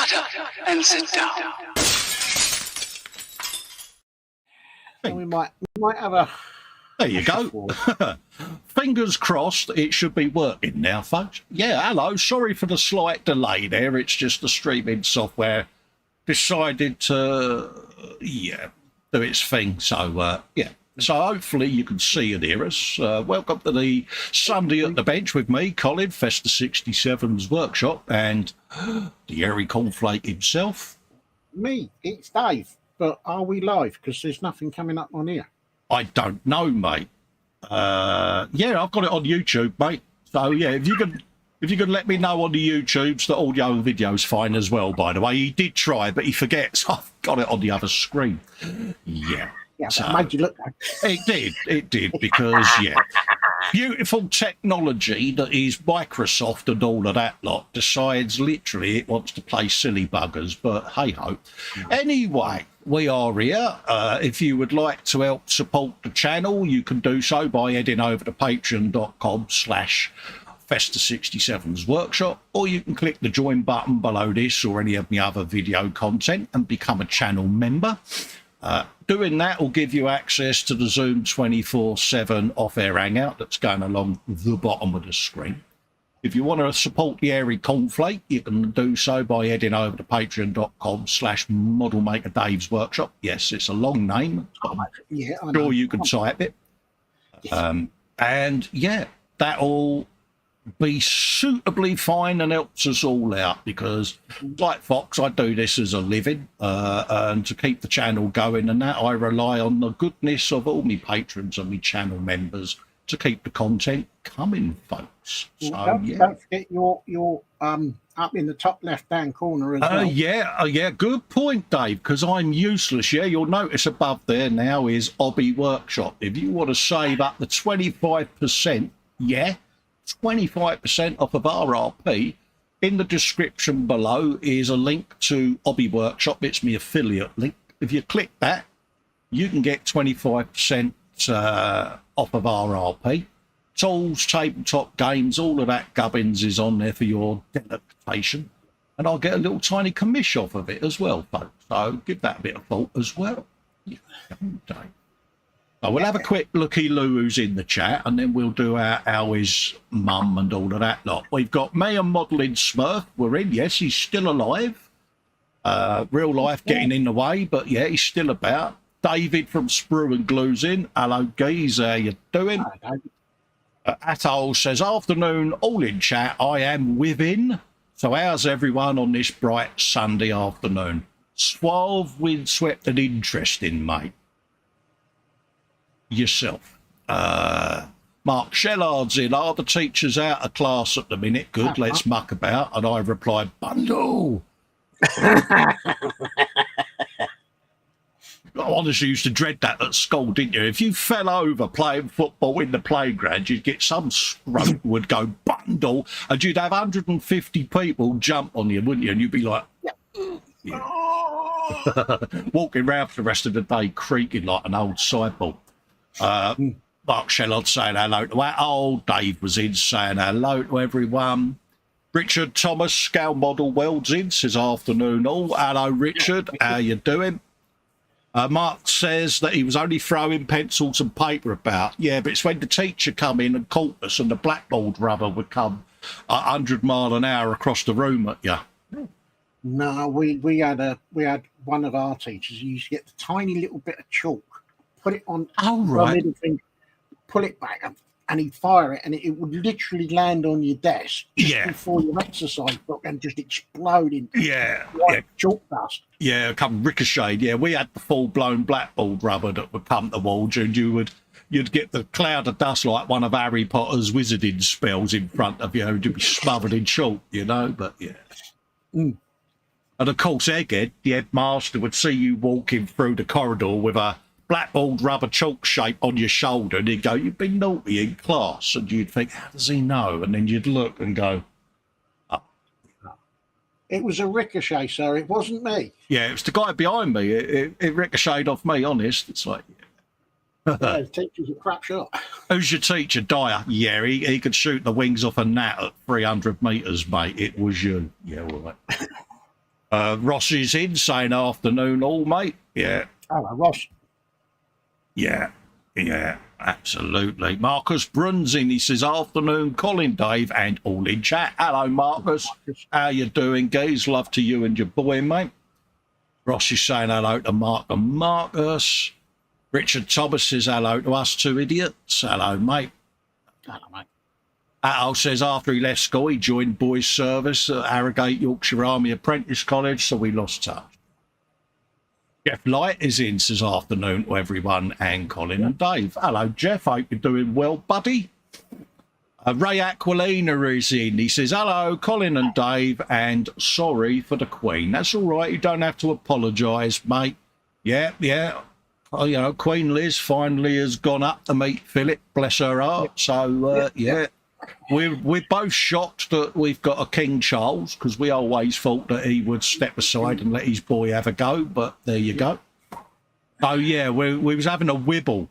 Shut up and sit down. We might have a... There you go. Fingers crossed it should be working now, folks. Yeah, hello. Sorry for the slight delay there. It's just the streaming software decided to, do its thing. So, So hopefully you can see and hear us. Welcome to the Sunday at the Bench with me, Colin, Festa 67's workshop, and the airy cornflake himself. Me, it's Dave. But are we live? Because there's nothing coming up on here. I don't know, mate. Yeah, I've got it on YouTube, mate. So yeah, if you could let me know on the YouTubes, the audio and video's fine as well. By the way, he did try, but he forgets I've got it on the other screen. Yeah. Yeah, so, that made you look good. It did, because beautiful technology that is Microsoft and all of that lot decides literally it wants to play silly buggers, but hey ho. Anyway, we are here. If you would like to help support the channel, you can do so by heading over to patreon.com/Festa67's workshop, or you can click the join button below this or any of the other video content and become a channel member. Doing that will give you access to the Zoom 24/7 off-air hangout that's going along the bottom of the screen. If you want to support the airy cornflake, you can do so by heading over to patreon.com/Model Maker Dave's workshop. Yes, it's a long name. Yeah, I'm sure you can type it. And yeah, that'll be suitably fine and helps us all out, because like Fox, I do this as a living, and to keep the channel going and that, I rely on the goodness of all my patrons and my channel members to keep the content coming, folks. So don't forget your up in the top left hand corner as well. Yeah, good point, Dave, because I'm useless. Yeah, you'll notice above there now is Hobby Workshop. If you want to save up the 25%, 25% off of RRP, in the description below is a link to Hobby Workshop. It's my affiliate link. If you click that, you can get 25% off of RRP. Tools, tabletop games, all of that gubbins is on there for your delectation. And I'll get a little tiny commish off of it as well, folks. So give that a bit of thought as well. So we'll have a quick looky-loo who's in the chat, and then we'll do our his mum and all of that lot. We've got me and Modelling Smurf. We're in. Yes, he's still alive. Real life getting in the way, but yeah, he's still about. David from Sprue and Glue's in. Hello, geez. How you doing? Atoll says, afternoon, all in chat. I am within. So how's everyone on this bright Sunday afternoon? Suave, windswept and interesting, mate. Yourself. Mark Shellard's in. Are the teachers out of class at the minute? Good, let's muck about. And I replied, bundle. I honestly used to dread that at school, didn't you? If you fell over playing football in the playground, you'd get some scrunk would go bundle, and you'd have 150 people jump on you, wouldn't you? And you'd be like, walking around for the rest of the day creaking like an old sideboard. Mark Shellard saying hello to that. Old Dave was in saying hello to everyone. Richard Thomas, Scale Model World's in, says afternoon all. Hello, Richard. How you doing? Mark says that he was only throwing pencils and paper about. Yeah, but it's when the teacher come in and caught us and the blackboard rubber would come 100 miles an hour across the room at you. No, we had one of our teachers who used to get the tiny little bit of chalk, put it on middle finger, pull it back up, and he'd fire it, and it would literally land on your desk before your exercise book and just explode into white chalk dust. Yeah, come ricocheted. Yeah, we had the full-blown blackboard rubber that would come towards you, and you'd get the cloud of dust like one of Harry Potter's wizarding spells in front of you, and you'd be smothered in chalk, you know, but yeah. And of course, Egghead, the headmaster, would see you walking through the corridor with a blackboard rubber chalk shape on your shoulder, and he'd go, you've been naughty in class, and you'd think, how does he know? And then you'd look and go, oh. It was a ricochet, sir. It wasn't me. Yeah, it was the guy behind me. It ricocheted off me, honest. It's like, the teacher's a crap shot. Who's your teacher? Dyer. Yeah, he could shoot the wings off a gnat at 300 metres, mate. It was you. Yeah, all right. Ross is in saying afternoon all, mate. Yeah. Hello, Ross. Yeah, absolutely. Marcus Brunzin, he says, afternoon, Colin Dave, and all in chat. Hello, Marcus. How you doing, guys? Love to you and your boy, mate. Ross is saying hello to Mark and Marcus. Richard Thomas says hello to us two idiots. Hello, mate. Hello, mate. Al says after he left school, he joined boys' service at Harrogate Yorkshire Army Apprentice College, so we lost touch. Jeff Light is in, says afternoon to everyone, and Colin and Dave. Hello, Jeff. Hope you're doing well, buddy. Ray Aquilina is in. He says, hello, Colin and Dave, and sorry for the Queen. That's all right. You don't have to apologise, mate. Yeah. Oh, you know, Queen Liz finally has gone up to meet Philip, bless her heart. So, We're both shocked that we've got a King Charles, because we always thought that he would step aside and let his boy have a go, but there you go. Oh, yeah, we was having a wibble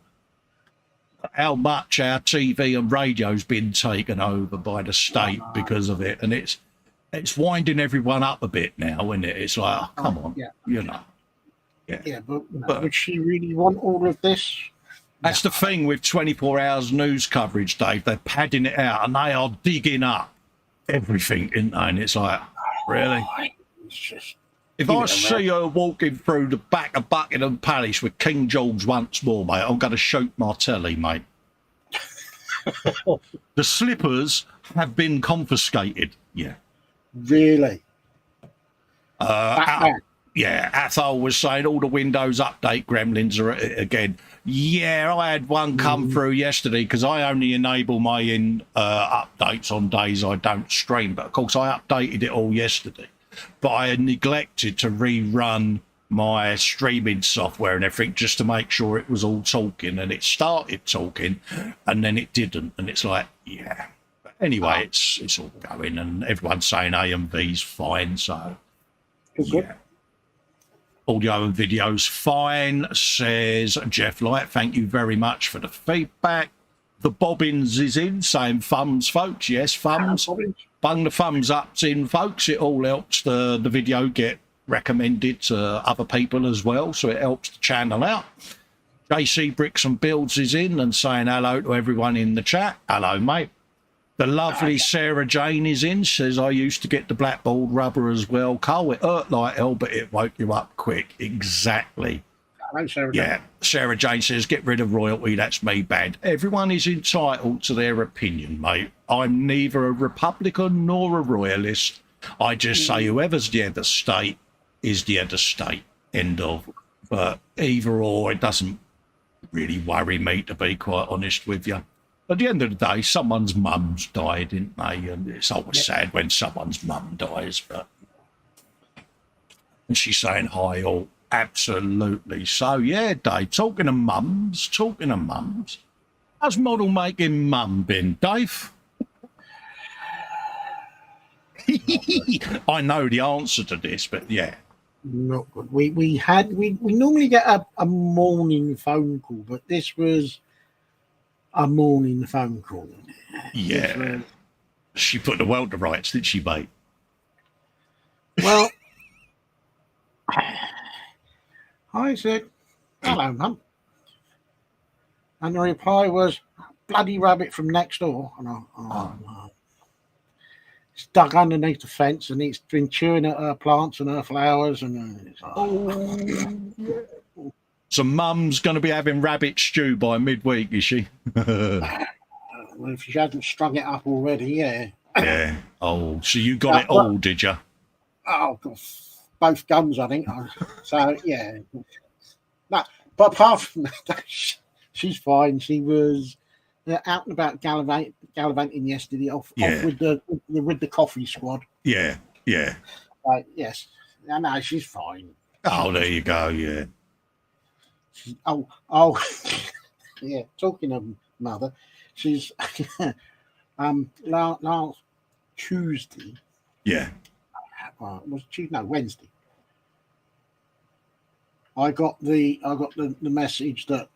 how much our TV and radio's been taken over by the state because of it, and it's winding everyone up a bit now, isn't it? It's like, oh, come on, you know. Yeah, but would she really want all of this? That's the thing with 24 hours news coverage, Dave. They're padding it out and they are digging up everything, isn't they? And it's like, really? It's just, if I see her walking through the back of Buckingham Palace with King George once more, mate, I'm going to shoot my telly, mate. The slippers have been confiscated. Yeah. Really? Yeah, Athol was saying all the Windows Update gremlins are again. Yeah, I had one come through yesterday because I only enable my updates on days I don't stream. But, of course, I updated it all yesterday. But I had neglected to rerun my streaming software and everything just to make sure it was all talking. And it started talking and then it didn't. And it's like, yeah. But anyway, it's all going and everyone's saying AMV's fine. So, yeah. Audio and videos fine, says Jeff Light. Thank you very much for the feedback. The Bobbins is in, saying thumbs, folks. Yes, thumbs. Bung the thumbs ups in, folks. It all helps the video get recommended to other people as well, so it helps the channel out. JC Bricks and Builds is in and saying hello to everyone in the chat. Hello, mate. The lovely Sarah Jane is in, says, I used to get the blackboard rubber as well. Carl, it hurt like hell, but it woke you up quick. Exactly. Hello, Sarah Jane. Yeah. Sarah Jane says, get rid of royalty. That's me bad. Everyone is entitled to their opinion, mate. I'm neither a Republican nor a royalist. I just say whoever's the head of state is the head of state. End of. But either or, it doesn't really worry me, to be quite honest with you. At the end of the day, someone's mum's died, didn't they? And it's always sad when someone's mum dies. But and she's saying hi, all absolutely. So yeah, Dave. Talking of mums. How's model making mum been, Dave? I know the answer to this, but yeah. Not good. We normally get a morning phone call, but this was a morning phone call. Yeah. She put the world to rights, did she, mate? Well, I said, hello, Mum. And the reply was, bloody rabbit from next door. And it's dug underneath the fence and it's been chewing at her plants and her flowers. And it's like, So mum's going to be having rabbit stew by midweek, is she? well, if she hasn't strung it up already, yeah. Yeah. Oh, so you got it all, did you? Oh, God. Both guns, I think. So, yeah. No, but apart from that, she's fine. She was out and about gallivanting yesterday off with the coffee squad. Yeah. Yes. No, she's fine. Oh, there you go, yeah. Oh, yeah. Talking of mother, she's last Tuesday. Yeah. Was Tuesday? No, Wednesday. I got the message that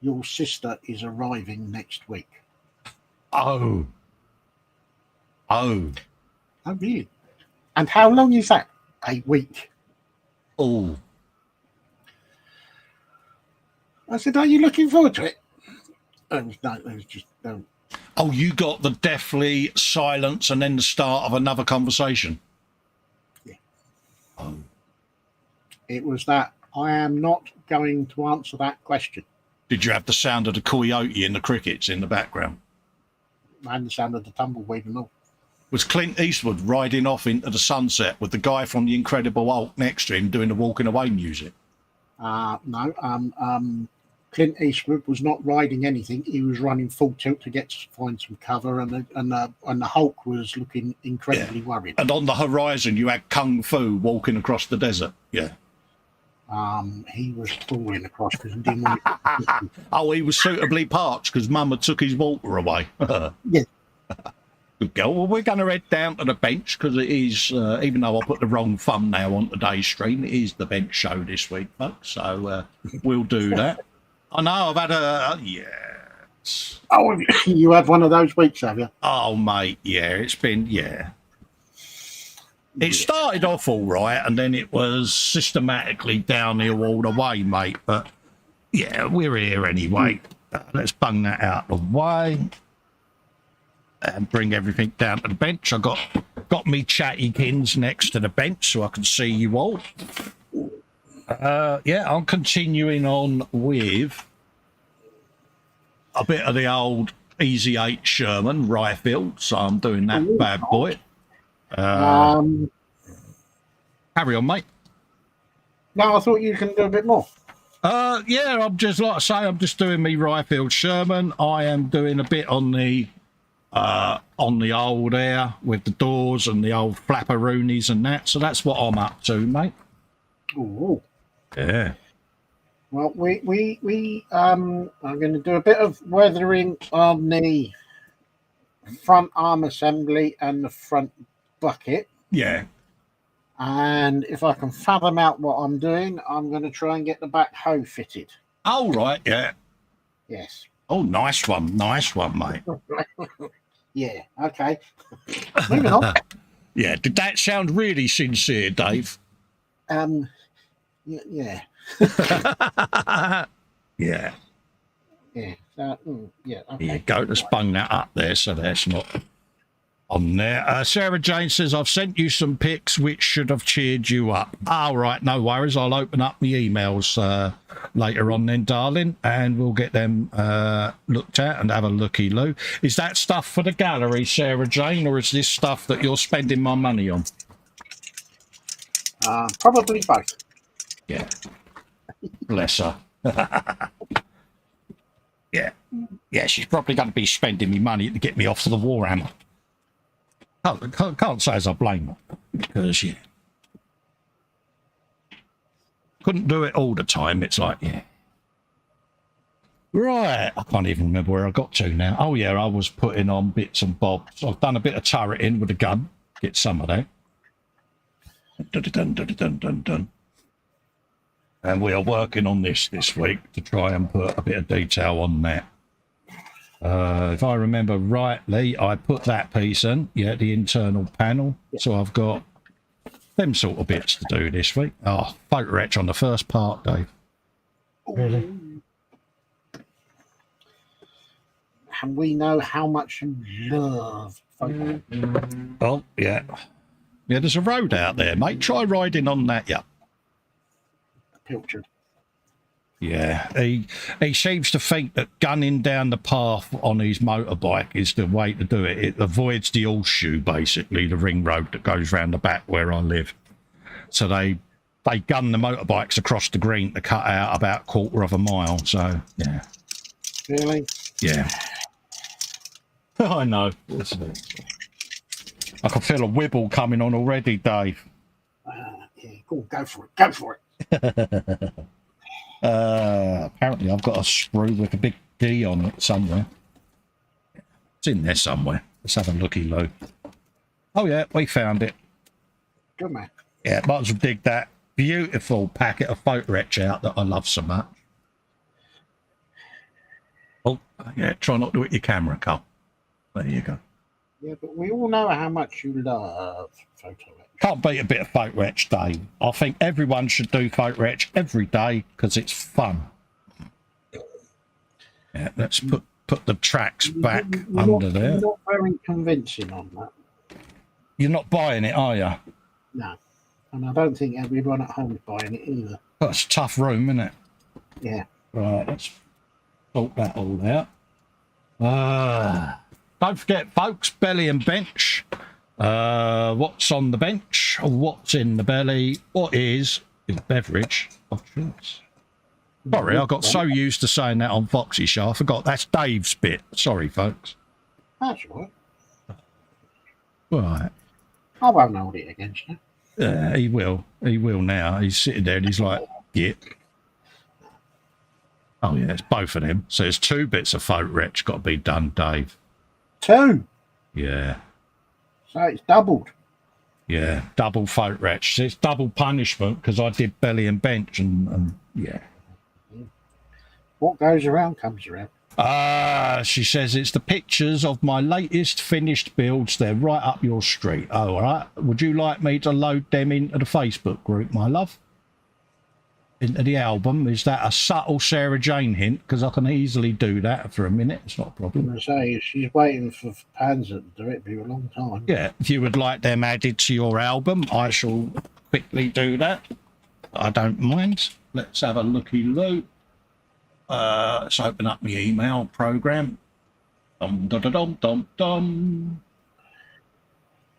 your sister is arriving next week. Oh, really? And how long is that? a week. Oh. I said, are you looking forward to it? And no, it was just no. Oh, you got the deathly silence and then the start of another conversation. Yeah. Oh. It was that I am not going to answer that question. Did you have the sound of the coyote and the crickets in the background? And the sound of the tumbleweed and all. Was Clint Eastwood riding off into the sunset with the guy from The Incredible Hulk next to him doing the walking away music? No. Clint Eastwood was not riding anything. He was running full tilt to find some cover, and the Hulk was looking incredibly worried. And on the horizon, you had Kung Fu walking across the desert. Yeah. He was falling across because he didn't want to. Oh, he was suitably parched because Mum had took his water away. Yeah. Good girl. Well, we're going to head down to the bench because it is, even though I put the wrong thumbnail on today's stream, it is the bench show this week, folks. So we'll do that. I know I've had yes. Oh, you had one of those weeks, have you? Oh, mate, yeah, it's been, yeah. It started off all right, and then it was systematically downhill all the way, mate. But, yeah, we're here anyway. Let's bung that out of the way and bring everything down to the bench. I got me chattykins next to the bench so I can see you all. Yeah, I'm continuing on with a bit of the old Easy 8 Sherman rifle, so I'm doing that bad boy. Carry on, mate. No, I thought you can do a bit more. Yeah, I'm just, like I say, I'm just doing me rifle Sherman. I am doing a bit on the old air with the doors and the old flapperoonies and that. So that's what I'm up to, mate. Ooh. Yeah. Well, we are going to do a bit of weathering on the front arm assembly and the front bucket. Yeah. And if I can fathom out what I'm doing, I'm going to try and get the back hoe fitted. Oh, right, yeah. Yes. Oh, nice one, mate. Yeah, okay. Moving on. Yeah, did that sound really sincere, Dave? Yeah. Yeah. Yeah. Yeah. Okay. Yeah, go to bung that up there so that's not on there. Sarah Jane says, I've sent you some pics which should have cheered you up. All right, no worries. I'll open up my emails later on then, darling, and we'll get them looked at and have a looky-loo. Is that stuff for the gallery, Sarah Jane, or is this stuff that you're spending my money on? Probably both. Yeah. Bless her. Yeah. Yeah, she's probably going to be spending me money to get me off to the Warhammer. Can't say as I blame her, because, yeah. Couldn't do it all the time. It's like, yeah. Right. I can't even remember where I got to now. Oh, yeah, I was putting on bits and bobs. I've done a bit of turreting with a gun. Get some of that. Dun. And we are working on this week to try and put a bit of detail on that. If I remember rightly, I put that piece in, yeah, the internal panel. Yeah. So I've got them sort of bits to do this week. Oh, photo etch on the first part, Dave. Really? And we know how much you love photo. Oh, yeah. Yeah, there's a road out there, mate. Try riding on that, yeah. Pilchard. Yeah, he seems to think that gunning down the path on his motorbike is the way to do it. It avoids the horseshoe, basically, the ring road that goes round the back where I live. So they gun the motorbikes across the green to cut out about a quarter of a mile. So, yeah. Really? Yeah. I know. I can feel a wibble coming on already, Dave. Yeah, go for it. Go for it. Apparently I've got a screw with a big D on it somewhere. It's in there somewhere. Let's have a looky-loo. Oh, yeah, we found it. Good man. Yeah, might as well dig that beautiful packet of photo etch out that I love so much. Oh, yeah, try not to hit your camera, Carl. There you go. Yeah, but we all know how much you love photo etch. Can't beat a bit of folk retch day. I think everyone should do folk retch every day because it's fun. Yeah, let's put the tracks back under there. You're not very convincing on that. You're not buying it, are you? No. And I don't think everyone at home is buying it either. That's a tough room, isn't it? Yeah. Right, let's sort that all out. Don't forget, folks, belly and bench. What's on the bench? What's in the belly? What is beverage of choice? Sorry, I got so used to saying that on Foxy Show, I forgot that's Dave's bit. Sorry, folks. That's all right. Right. I won't hold it against you. He will. He will now. He's sitting there and he's like, "Git." Oh, yeah, it's both of them. So there's 2 bits of folk retch got to be done, Dave. 2? Yeah. So it's doubled. Yeah, double folk retch. So it's double punishment because I did belly and bench and yeah. What goes around comes around. She says it's the pictures of my latest finished builds. They're right up your street. Oh, all right. Would you like me to load them into the Facebook group, my love? Into the album? Is that a subtle Sarah Jane hint? Because I can easily do that for a minute. It's not a problem. I say, if she's waiting for Panzer to do it, it'll be a long time. Yeah, if you would like them added to your album, I shall quickly do that. I don't mind. Let's have a looky-loo. Let's open up my email program. Dum.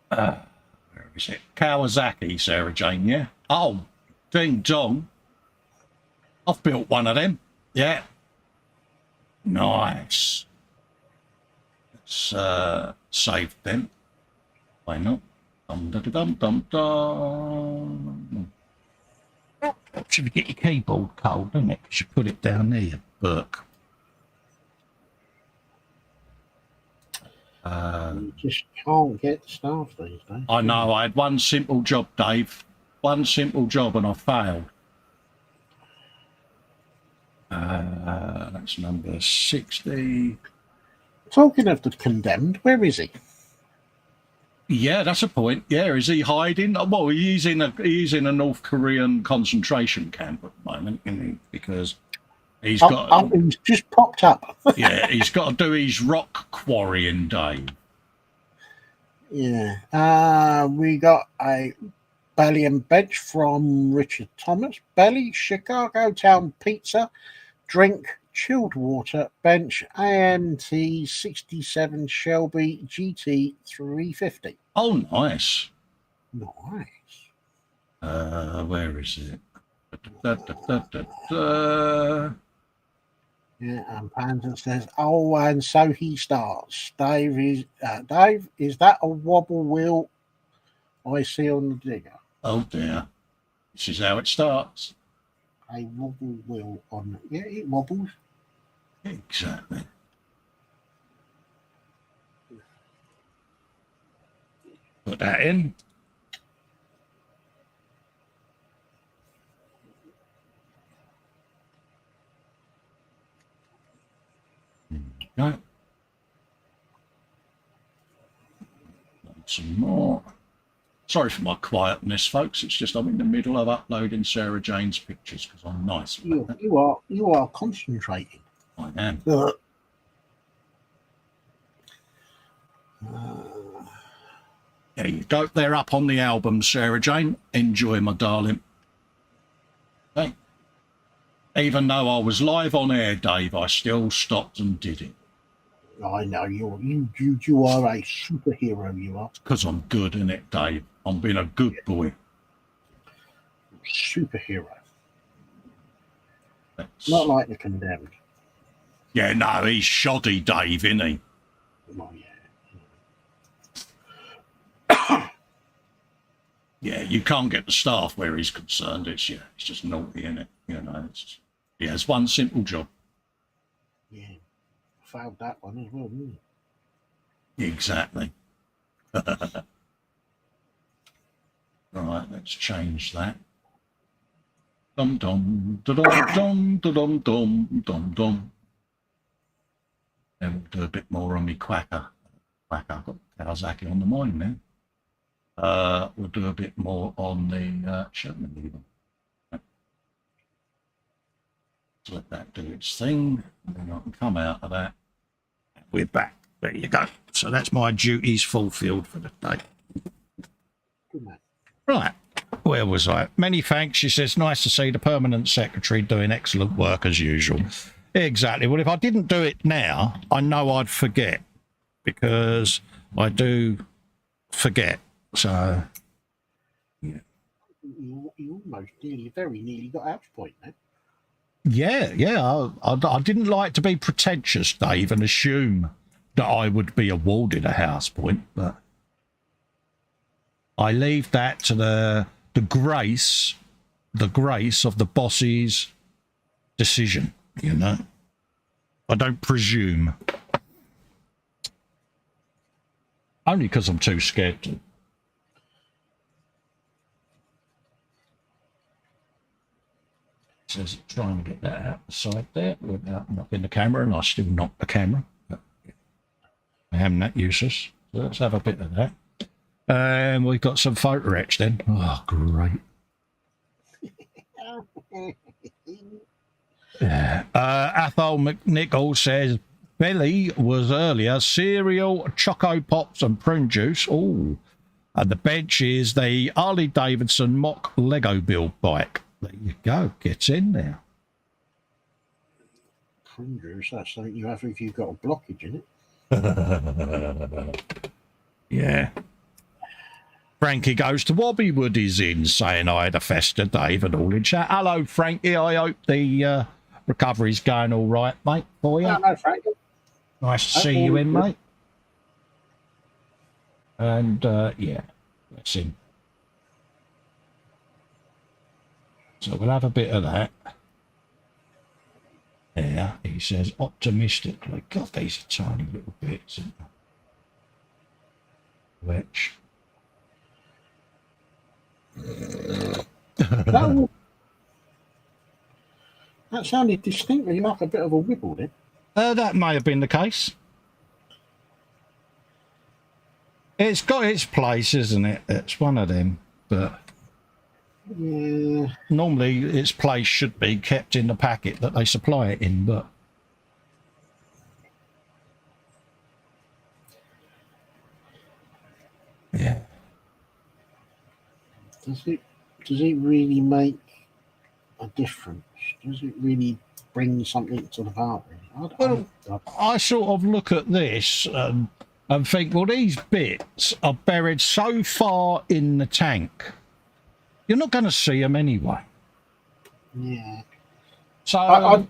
Where is it? Kawasaki, Sarah Jane, yeah? Oh, ding dong. I've built one of them. Yeah. Nice. Let's save them. Why not? Dum. Should we get your keyboard cold, isn't it? Because you put it down there, you Burke. You just can't get staff these days. I know. I had one simple job, Dave. One simple job, and I failed. That's number 60. Talking of the condemned, where is he? Yeah, that's a point. Yeah, is he hiding? Well, he's in a North Korean concentration camp at the moment, isn't he? Because he's got. He's just popped up. Yeah, he's got to do his rock quarrying day. Yeah. We got a belly and bench from Richard Thomas. Belly, Chicago Town Pizza, drink, chilled water, bench, AMT 67 Shelby GT 350. Oh, nice. Nice. Where is it? Yeah, and Panzer says, oh, and so he starts. Dave, is that a wobble wheel I see on the digger? Oh, dear. This is how it starts. A wobble wheel on... Yeah, it wobbles. Exactly. Put that in. Go. Some more. Sorry for my quietness, folks. It's just I'm in the middle of uploading Sarah Jane's pictures because I'm nice. You are concentrating. I am. There you go. They're up on the album, Sarah Jane. Enjoy, my darling. Okay. Even though I was live on air, Dave, I still stopped and did it. I know you are a superhero. You are because I'm good, innit, Dave? I'm being a good boy. Superhero. Not like the condemned. Yeah, no, he's shoddy, Dave, isn't he? Oh, yeah. Yeah, you can't get the staff where he's concerned. It's just naughty, isn't it? You know, it's one simple job. Yeah, failed that one as well, didn't it? Exactly. Right, let's change that. Dum dum dum dum dum dum dum dum. Then we'll do a bit more on me quacker. I've got Kawasaki on the mind now. We'll do a bit more on the Sherman lever. Let that do its thing, and then I can come out of that. We're back. There you go. So that's my duties fulfilled for the day. Right. Where was I? Many thanks. She says, nice to see the permanent secretary doing excellent work as usual. Exactly. Well, if I didn't do it now, I know I'd forget, because I do forget. So, yeah. You almost very nearly got out point then. Yeah. I didn't like to be pretentious, Dave, and assume that I would be awarded a house point, but I leave that to the grace of the boss's decision, you know. I don't presume. Only because I'm too scared to. Says try and get that out the side there without knocking the camera, and I still knock the camera. But I am that useless. So let's have a bit of that. And we've got some photo etch then. Oh, great. Athol McNichol says Billy was earlier cereal, Choco Pops and prune juice. Oh, and the bench is the Harley Davidson mock Lego build bike. There you go. Gets in there. Prune juice, that's something you have if you've got a blockage in it. Yeah. Frankie goes to Wobbywood is in, saying I had a Festa, Dave, and all in chat. Hello, Frankie. I hope the recovery's going all right, mate, for you. Hello, Frankie. Nice to see you in, mate. And, yeah, that's him. So we'll have a bit of that. Yeah, he says optimistically. God, these are tiny little bits. Which... that sounded distinctly like a bit of a wibble then. That may have been the case. It's got its place, isn't it? It's one of them, but yeah. Normally its place should be kept in the packet that they supply it in, but yeah. Does it really make a difference? Does it really bring something to the party? I sort of look at this and think, well, these bits are buried so far in the tank, you're not going to see them anyway. Yeah. So I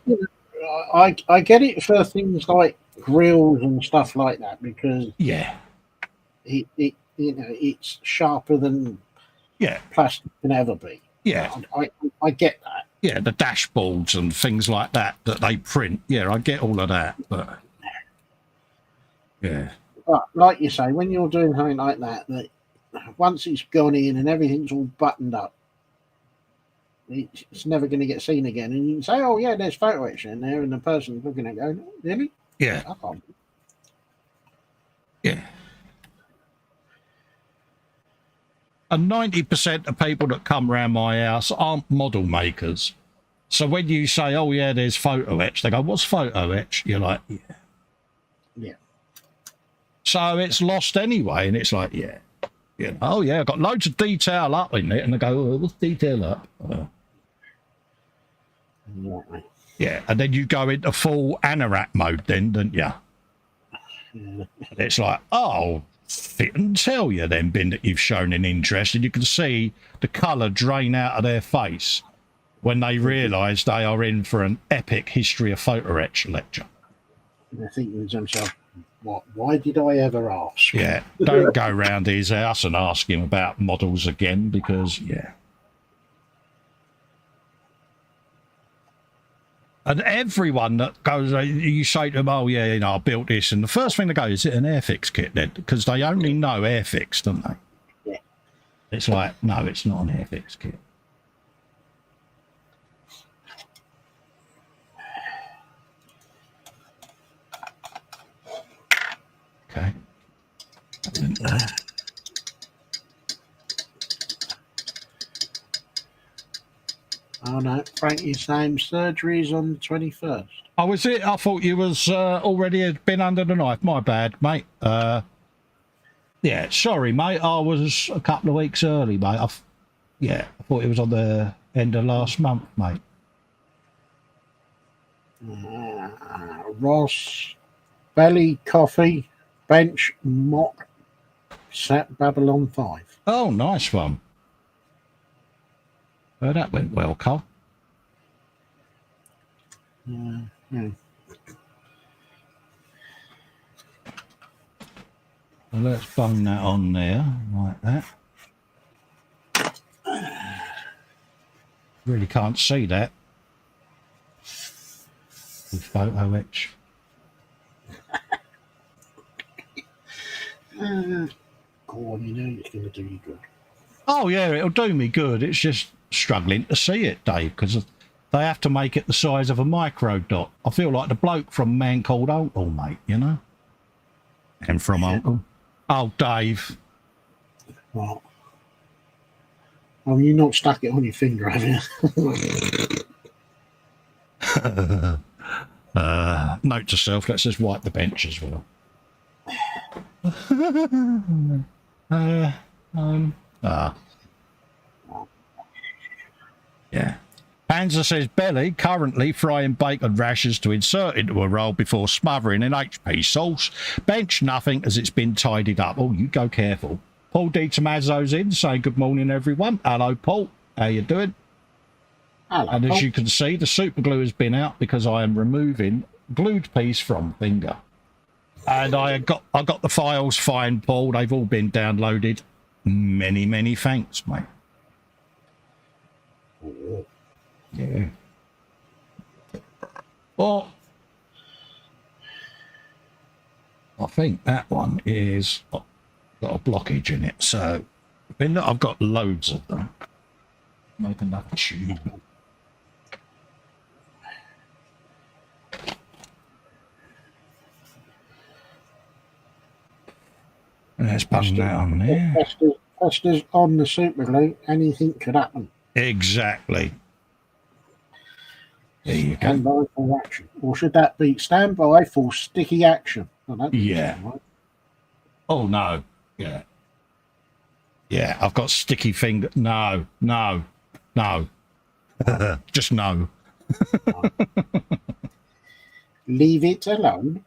get it for things like grills and stuff like that, because yeah, it's sharper than plastic can ever be. Yeah, I get that. Yeah, the dashboards and things like that they print. Yeah, I get all of that, but yeah. But like you say, when you're doing something like that once it's gone in and everything's all buttoned up, it's never going to get seen again. And you can say, "Oh yeah, there's photo etch in there," and the person's looking at it going, "Oh, really?" Yeah. I can't. Yeah. And 90% of people that come around my house aren't model makers. So when you say, "Oh yeah, there's photo etch," they go, "What's photo etch?" You're like, "Yeah." Yeah. So it's lost anyway, and it's like, yeah. You know, "Oh yeah, I've got loads of detail up in it," and they go, "Oh, what's detail up?" Yeah, and then you go into full anorak mode then, don't you? Yeah. It's like, oh, fit and tell you then, Ben, that you've shown an interest, and you can see the colour drain out of their face when they realise they are in for an epic history of photo etch lecture. And they're thinking to themselves, why did I ever ask? Yeah, don't go round his house and ask him about models again, because, yeah. And everyone that goes, you say to them, "Oh, yeah, you know, I built this." And the first thing they go, "Is it an Airfix kit then?" Because they only know Airfix, don't they? Yeah. It's like, no, it's not an Airfix kit. Okay. Oh no, Frankie's saying surgery's on the 21st. Oh, was it? I thought you was already had been under the knife. My bad, mate. Yeah, sorry, mate. I was a couple of weeks early, mate. I thought it was on the end of last month, mate. Ross, Belly, Coffee, Bench, Mock, Sat Babylon 5. Oh, nice one. Well, that went well, Cole. Yeah. Well, let's bung that on there, like that. Really can't see that with photo etch. Go on, you know it's going to do you good. Oh, yeah, it'll do me good. It's just struggling to see it, Dave, because they have to make it the size of a micro dot. I feel like the bloke from Man Called Uncle, mate, you know? And from Uncle. Oh, Dave. What? Oh, you not stuck it on your finger, have you? Note to self, let's just wipe the bench as well. Yeah. Panzer says, Belly currently frying bacon rashers to insert into a roll before smothering in HP sauce. Bench nothing as it's been tidied up. Oh, you go careful. Paul D. Tomazzo's in saying good morning, everyone. Hello, Paul. How you doing? Hello, and as Paul. you can see, the super glue has been out because I am removing glued piece from finger. And I got the files fine, Paul. They've all been downloaded. Many, many thanks, mate. Yeah. Well, I think that one is got a blockage in it, so I've got loads of them. Make another tube. Let's bung that on there. Fester's on the super glue. Anything could happen. Exactly. There you go. Stand by for action. Or should that be stand by for sticky action? Yeah. Right. Oh, no. Yeah. Yeah, I've got sticky finger. No. Just no. Leave it alone.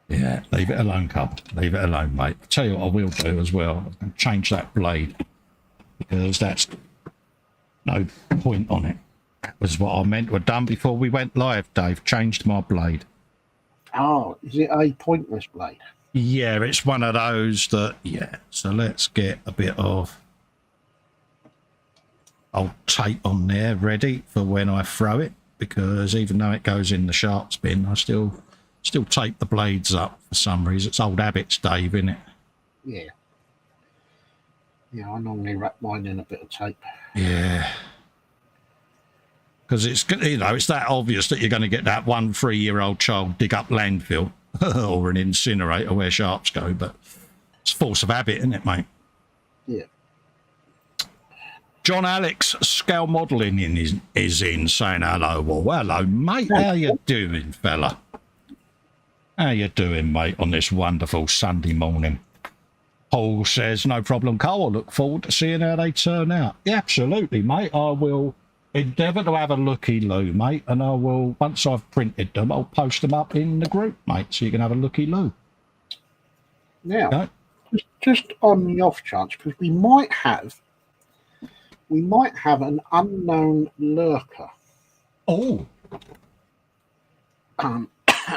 Yeah, leave it alone, Cub. Leave it alone, mate. I'll tell you what I will do as well. I'll change that blade because that's no point on it. That was what I meant to have done before we went live, Dave. Changed my blade. Oh, is it a pointless blade? Yeah, it's one of those that, yeah. So let's get a bit of old tape on there ready for when I throw it, because even though it goes in the sharps bin, I still tape the blades up for some reason. It's old habits, Dave, isn't it? Yeah. Yeah, I normally wrap mine in a bit of tape. Yeah. Because it's, you know, it's that obvious that you're going to get that 1 3-year-old child dig up landfill or an incinerator where sharps go, but it's force of habit, isn't it, mate? Yeah. John Alex Scale Modelling is in saying hello. Well, hello, mate. How you doing, fella? How you doing, mate, on this wonderful Sunday morning? Paul says, no problem, Cole. I look forward to seeing how they turn out. Yeah, absolutely, mate. I will endeavour to have a looky-loo, mate, and I will, once I've printed them, I'll post them up in the group, mate, so you can have a looky-loo. Now, Okay? just on the off chance, because we might have an unknown lurker. Oh.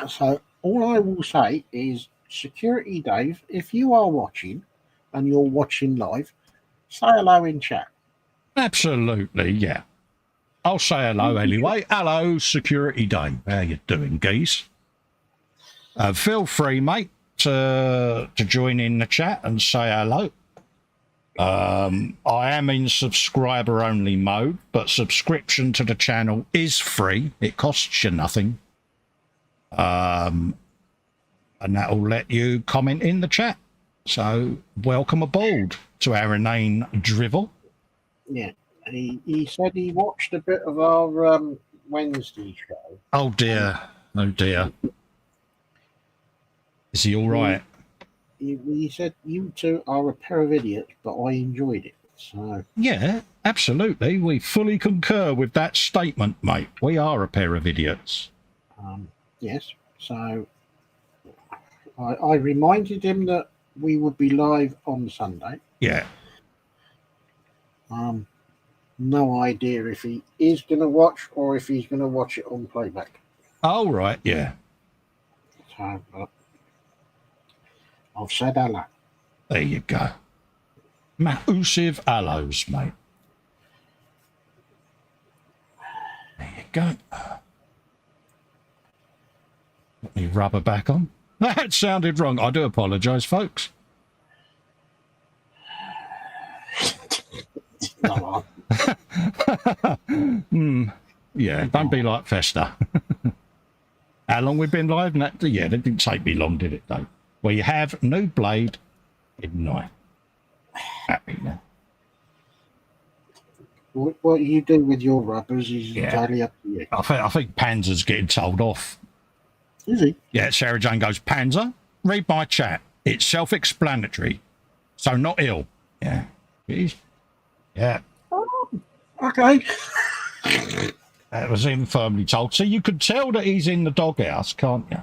So all I will say is, Security Dave, if you are watching and you're watching live, say hello in chat. Absolutely, yeah. I'll say hello anyway. Hello, Security Dave. How you doing, geese? Feel free, mate, to join in the chat and say hello. I am in subscriber-only mode, but subscription to the channel is free. It costs you nothing. And that'll let you comment in the chat. So welcome aboard to our inane drivel. Yeah. He said he watched a bit of our Wednesday show. Oh dear. Oh dear. Is he all right? He said you two are a pair of idiots, but I enjoyed it. So Yeah, absolutely. We fully concur with that statement, mate. We are a pair of idiots. yes. So I reminded him that we would be live on Sunday. Yeah. No idea if he is going to watch or if he's going to watch it on playback. Oh, right, yeah. So I've said hello. There you go. Massive aloes, mate. There you go. Put me rubber back on. That sounded wrong. I do apologise, folks. Yeah, don't be like Festa. How long we've been live? Yeah, that didn't take me long, did it, Dave? We have no blade midnight. Happy now. What you do with your rubbers is entirely up to you. I think Panzer's getting told off. Is he? Yeah, Sarah Jane goes, Panzer, read my chat. It's self-explanatory. So not ill. Yeah. It is. Yeah. Oh, okay. That was him firmly told. So you could tell that he's in the doghouse, can't you?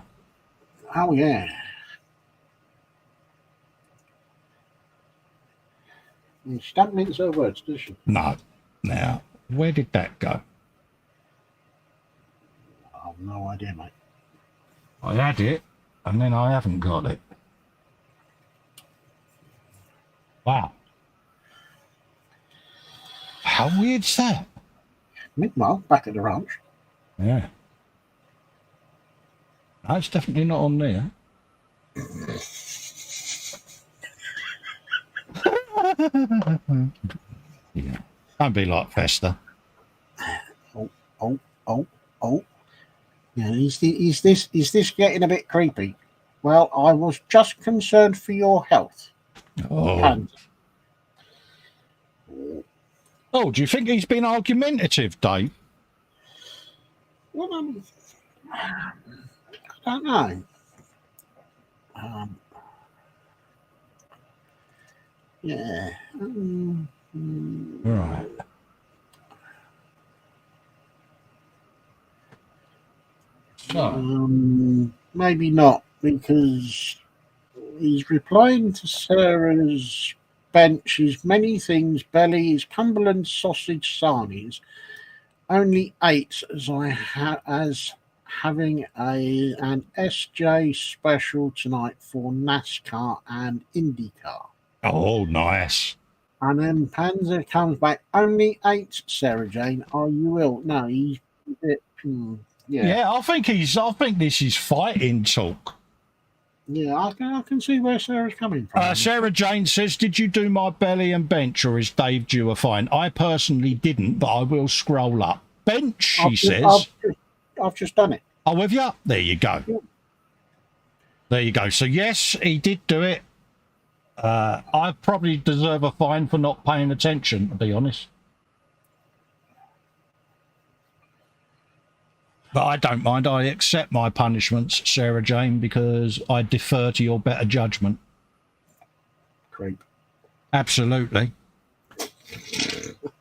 Oh, yeah. She doesn't mince her words, does she? No. Now, where did that go? I've no idea, mate. I had it, and then I haven't got it. Wow. How weird's that? Meanwhile, back at the ranch. Yeah. No, it's definitely not on there. Yeah. Don't be like Festa. Oh. Yeah, is this getting a bit creepy? Well, I was just concerned for your health. Oh. Oh, do you think he's been argumentative, Dave? Well, I don't know. Yeah. Right. So. Maybe not, because he's replying to Sarah's bench's many things, bellies, Cumberland sausage sarnies, only 8 as having an SJ special tonight for NASCAR and IndyCar. Oh, nice. And then Panzer comes back, only 8, Sarah Jane, are you ill? No, he's a bit, Yeah, I think this is fighting talk. Yeah, I can see where Sarah's coming from. Sarah Jane says, did you do my belly and bench, or is Dave due a fine? I personally didn't, but I will scroll up. Bench, she says. I've just done it. Oh, have you? There you go. Yeah. There you go. So, yes, he did do it. I probably deserve a fine for not paying attention, to be honest. But I don't mind. I accept my punishments, Sarah Jane, because I defer to your better judgment. Creep. Absolutely.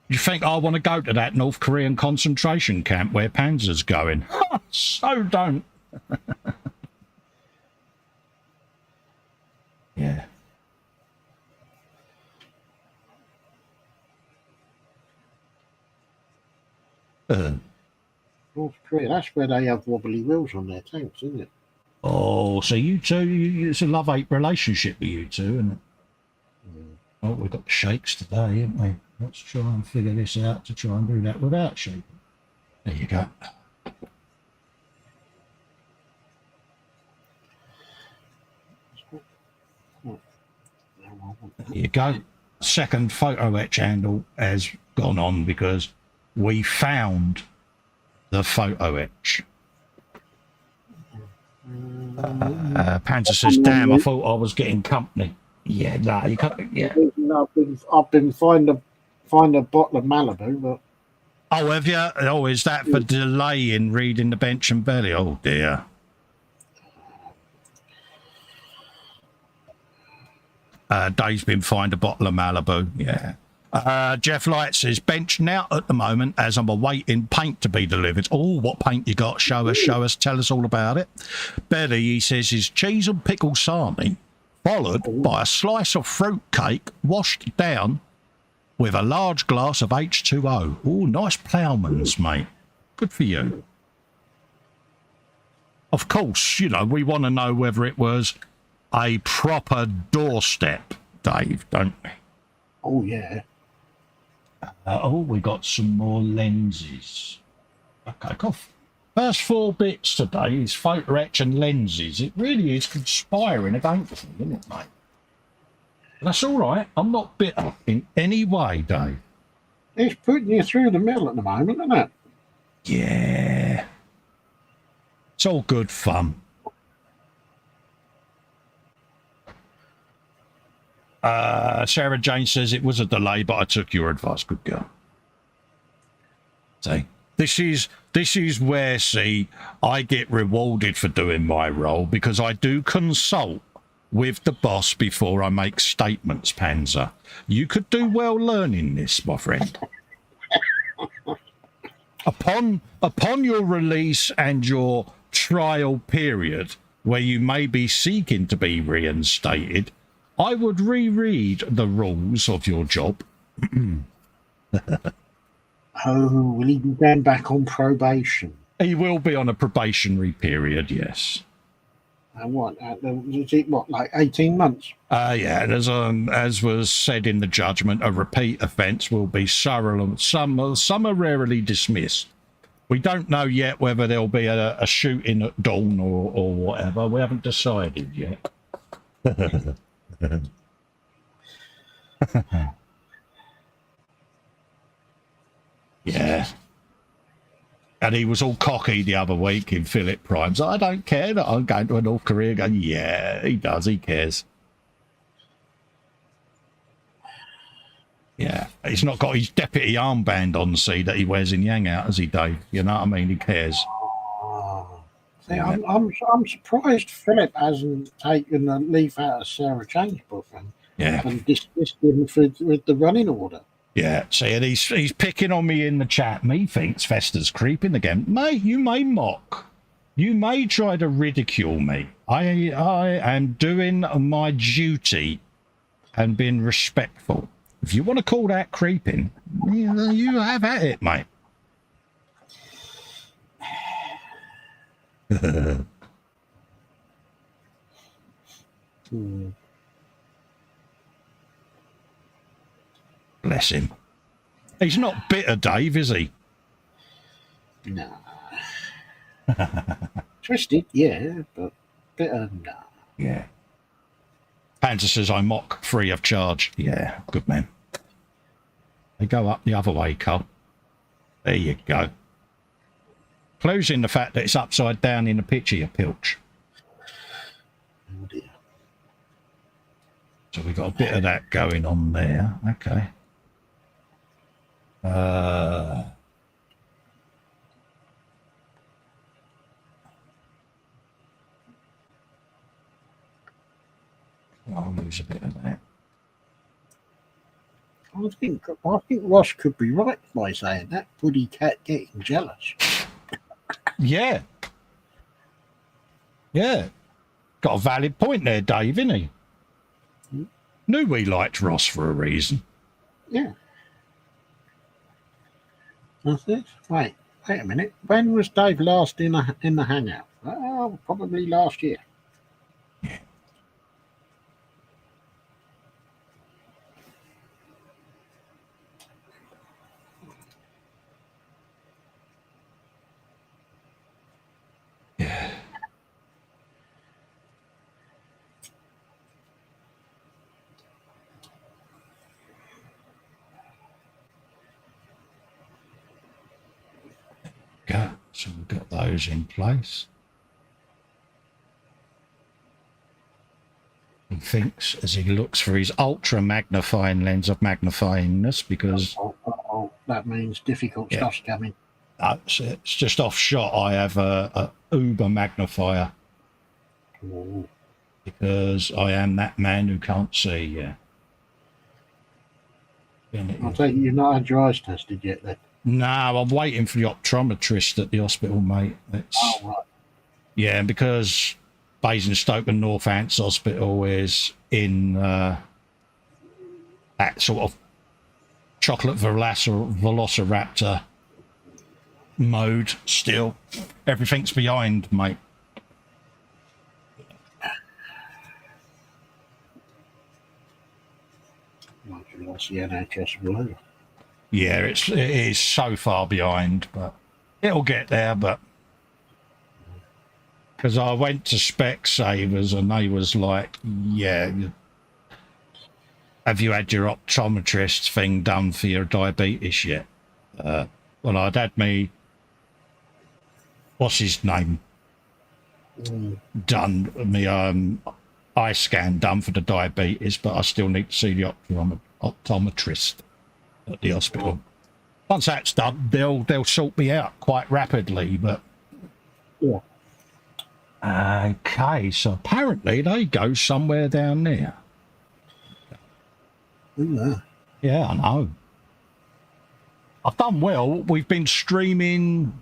You think I want to go to that North Korean concentration camp where Panzer's going? So don't. Yeah. North Korea, that's where they have wobbly wheels on their tanks, isn't it? Oh, so you two, it's a love-hate relationship with you two, isn't it? Oh, we've got the shakes today, haven't we? Let's try and figure this out to try and do that without shaking. There you go. There you go. Second photo etch handle has gone on because we found the photo etch. Panzer says, damn, I thought I was getting company. Yeah, no, you can't. Yeah. I've been finding find a bottle of Malibu, but. Oh, have you? Oh, is that for delay in reading the bench and belly? Oh, dear. Dave's been fined a bottle of Malibu. Yeah. Jeff Light says, bench now at the moment as I'm awaiting paint to be delivered. Oh, what paint you got? Show us, tell us all about it. Belly, he says, is cheese and pickle sarnie, followed by a slice of fruit cake washed down with a large glass of H2O. Oh, nice ploughman's, mate. Good for you. Of course, you know, we want to know whether it was a proper doorstep, Dave, don't we? Oh, yeah. We got some more lenses. Okay, cool. First 4 bits today is photo etch and lenses. It really is conspiring against me, isn't it, mate? That's all right. I'm not bitter in any way, Dave. It's putting you through the middle at the moment, isn't it? Yeah. It's all good fun. Sarah Jane says it was a delay, but I took your advice. Good girl. See, this is where, see, I get rewarded for doing my role because I do consult with the boss before I make statements, Panzer. You could do well learning this, my friend. Upon your release and your trial period, where you may be seeking to be reinstated, I would reread the rules of your job. Oh, will he be going back on probation? He will be on a probationary period, yes. And what? Is it what, like 18 months? Yeah, and as was said in the judgment, a repeat offence will be summarily dismissed. We don't know yet whether there'll be a shooting at dawn or whatever. We haven't decided yet. Yeah. And he was all cocky the other week in Philip Prime's. I don't care that I'm going to a North Korea. Going, yeah, he does. He cares. Yeah. He's not got his deputy armband on, see, that he wears in Yangout, has he, Dave? You know what I mean? He cares. See, yeah. I'm surprised Philip hasn't taken a leaf out of Sarah Jane's book and dismissed him with the running order. Yeah, see, and he's picking on me in the chat. Me thinks Festa's creeping again. Mate, you may mock. You may try to ridicule me. I am doing my duty and being respectful. If you want to call that creeping, you have at it, mate. Bless him. He's not bitter, Dave, is he? No. Twisted, yeah, but bitter, no. Yeah. Panzer says I mock free of charge. Yeah, good man. They go up the other way, Cole. There you go. Clues in the fact that it's upside down in the picture, you pilch. Oh dear. So we've got a bit of that going on there. Okay. I'll lose a bit of that. I think Ross could be right by saying that. Puddy cat getting jealous. Yeah. Yeah. Got a valid point there, Dave, isn't he? Knew we liked Ross for a reason. Yeah. That's it. Wait a minute. When was Dave last in the hangout? Oh, probably last year. Yeah. Yeah. Go. So we've got those in place. he thinks as he looks for his ultra magnifying lens of magnifyingness, because that means difficult stuff's coming. It's just off shot. I have a uber magnifier. Ooh. Because I am that man who can't see. Yeah. I take it you've not had your eyes tested yet, then? No, I'm waiting for the optometrist at the hospital, mate. Right. Yeah, because Basingstoke and Northants Hospital is in that sort of chocolate velociraptor mode still. Everything's behind, mate. That's the NHS blue. Yeah, it is so far behind, but it'll get there. But because I went to Specsavers and they was like, yeah, have you had your optometrist thing done for your diabetes yet? Well, I'd had me, what's his name, done, me eye scan done for the diabetes, but I still need to see the optometrist at the hospital. Once that's done, they'll sort me out quite rapidly. But yeah. Okay, so apparently they go somewhere down there. Yeah, I know. I've done well. We've been streaming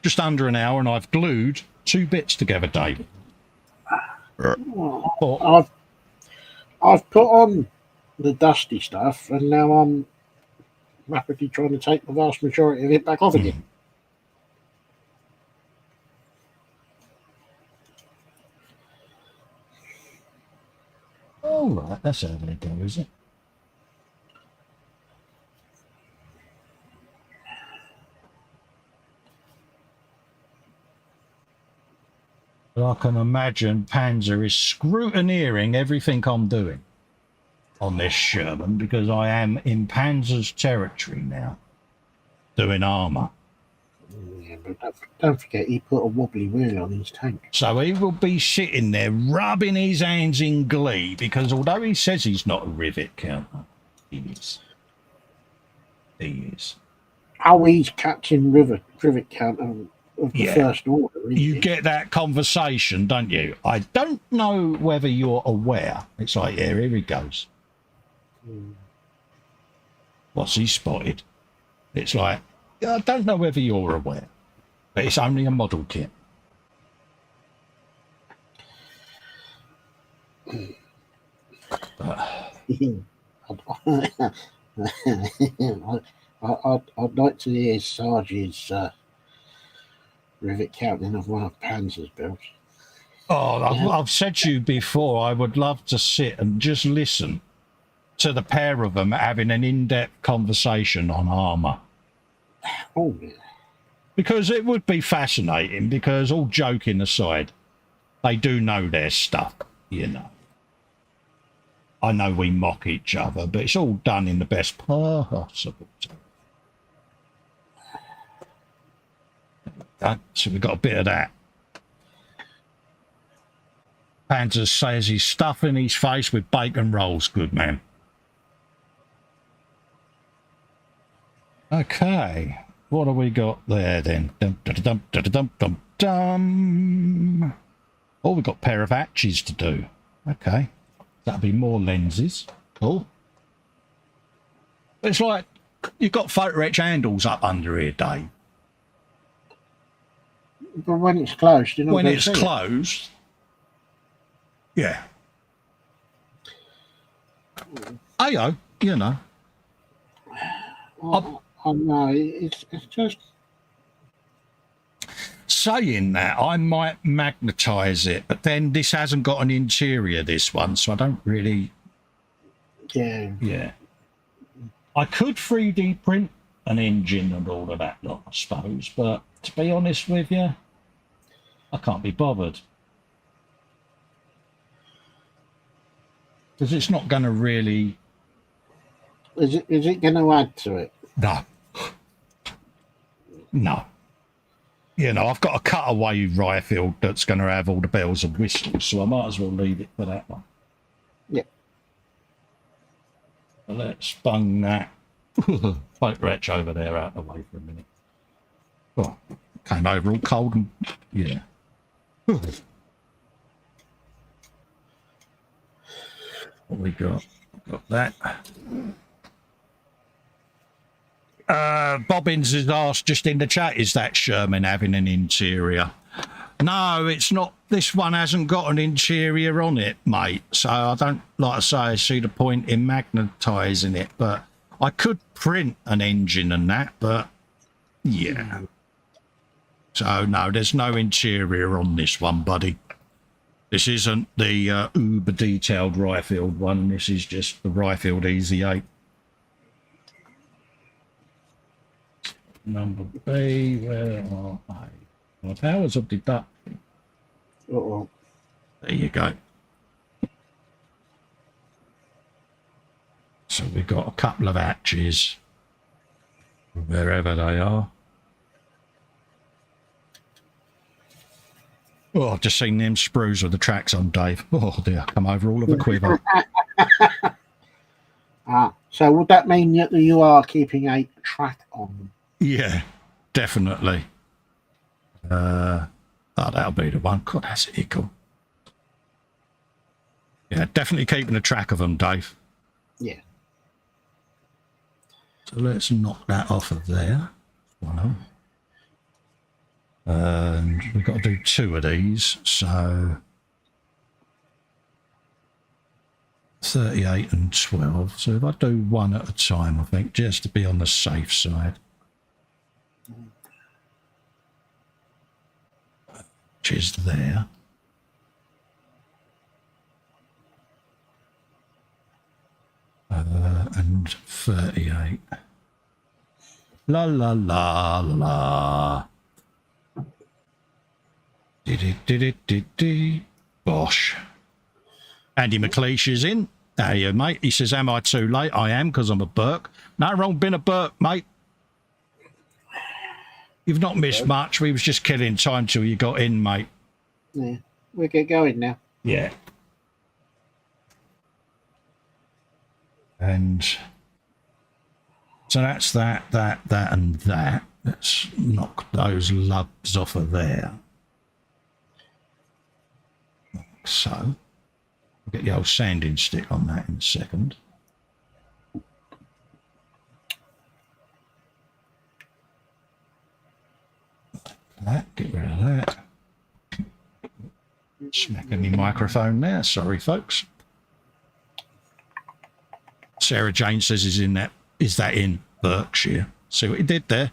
just under an hour, and I've glued 2 bits together, David. I've put on the dusty stuff, and now I'm rapidly trying to take the vast majority of it back off again. All right, that's how they go, is it? I can imagine Panzer is scrutineering everything I'm doing on this Sherman, because I am in Panzer's territory now, doing armour. Yeah, but don't forget, he put a wobbly wheel on his tank. So he will be sitting there rubbing his hands in glee, because although he says he's not a rivet counter, he is. He is. Oh, he's Captain Rivet counter of the First Order. You get that conversation, don't you? I don't know whether you're aware. It's like, yeah, here he goes. What's he spotted? It's like, I don't know whether you're aware, but it's only a model kit. I'd like to hear Sarge's rivet counting of one of Panzer's builds. Oh, I've said to you before, I would love to sit and just listen to the pair of them having an in-depth conversation on armour. Oh, yeah. Because it would be fascinating, because all joking aside, they do know their stuff, you know. I know we mock each other, but it's all done in the best possible time. So we've got a bit of that. Panzer says he's stuffing his face with bacon rolls. Good man. Okay, what have we got there then? Dum. Oh, we've got a pair of hatches to do. Okay, that'll be more lenses. Cool. It's like you've got photo etch handles up under here, Dave. But when it's closed, you know. When it's closed, yeah. Ayo, you know. Oh no, it's just saying that I might magnetise it, but then this hasn't got an interior, this one, so I don't really. Yeah. I could 3D print an engine and all of that lot, I suppose, but to be honest with you, I can't be bothered. Because it's not going to really. Is it going to add to it? No. you know, I've got a cutaway rifle that's going to have all the bells and whistles, so I might as well leave it for that one. Yeah. So let's bung that boat wretch over there out of the way for a minute. Oh, came over all cold and yeah. What we got? Got that. Bobbins has asked just in the chat, is that Sherman having an interior? No, it's not. This one hasn't got an interior on it, mate. So I don't, like I say, see the point in magnetising it. But I could print an engine and that, but yeah. So no, there's no interior on this one, buddy. This isn't the uber detailed Ryfield one. This is just the Ryfield Easy 8. Number B, where are I? My powers of deduction. Uh-oh. There you go. So we've got a couple of hatches, wherever they are. Oh, I've just seen them sprues with the tracks on, Dave. Oh dear, come over all of a quiver. So would that mean that you are keeping a track on them? Yeah, definitely. Oh, that'll be the one. God, that's equal. Yeah, definitely keeping a track of them, Dave. Yeah. So let's knock that off of there. One. And we've got to do 2 of these, so 38 and 12. So if I do 1 at a time, I think, just to be on the safe side. Which is there. And 38. La la la la la. Did. Bosh. Andy McLeish is in. How are you, mate? He says, am I too late? I am, because I'm a Burke. No wrong being a Burke, mate. You've not missed much. We was just killing time till you got in, mate. Yeah. We'll get going now. Yeah. And so that's that, and that. Let's knock those lubs off of there. Like so. I'll get the old sanding stick on that in a second. That, get rid of that. Smacking the microphone there. Sorry, folks. Sarah Jane says is that in Berkshire? See what he did there?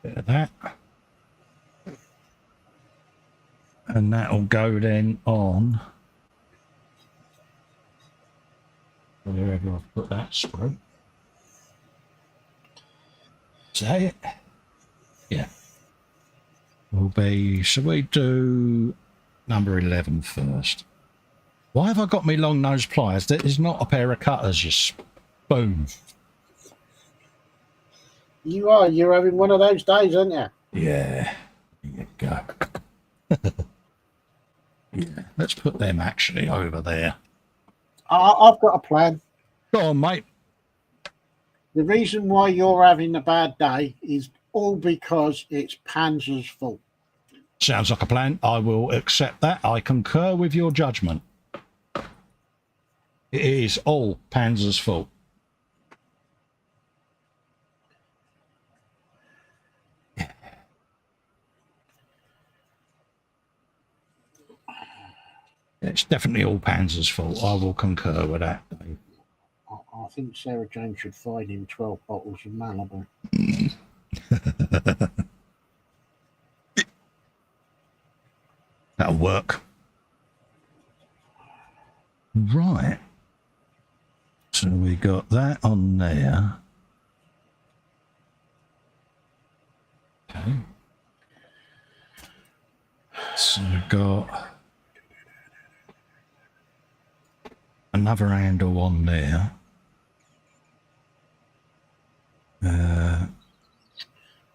Bit of that. And that'll go then on wherever I've put that screw. Is that it? Yeah. Will be, shall we do number 11 first? Why have I got me long nose pliers? That is not a pair of cutters, you spoon. You're having one of those days, aren't you? Yeah. There you go. Yeah, let's put them actually over there. I've got a plan. Go on, mate. The reason why you're having a bad day is all because it's Panzer's fault. Sounds like a plan. I will accept that. I concur with your judgment. It is all Panzer's fault. It's definitely all Panzer's fault. I will concur with that, Dave. I think Sarah Jane should fine him 12 bottles of Malibu. That'll work. Right. So we got that on there. Okay. So we've got another handle on there.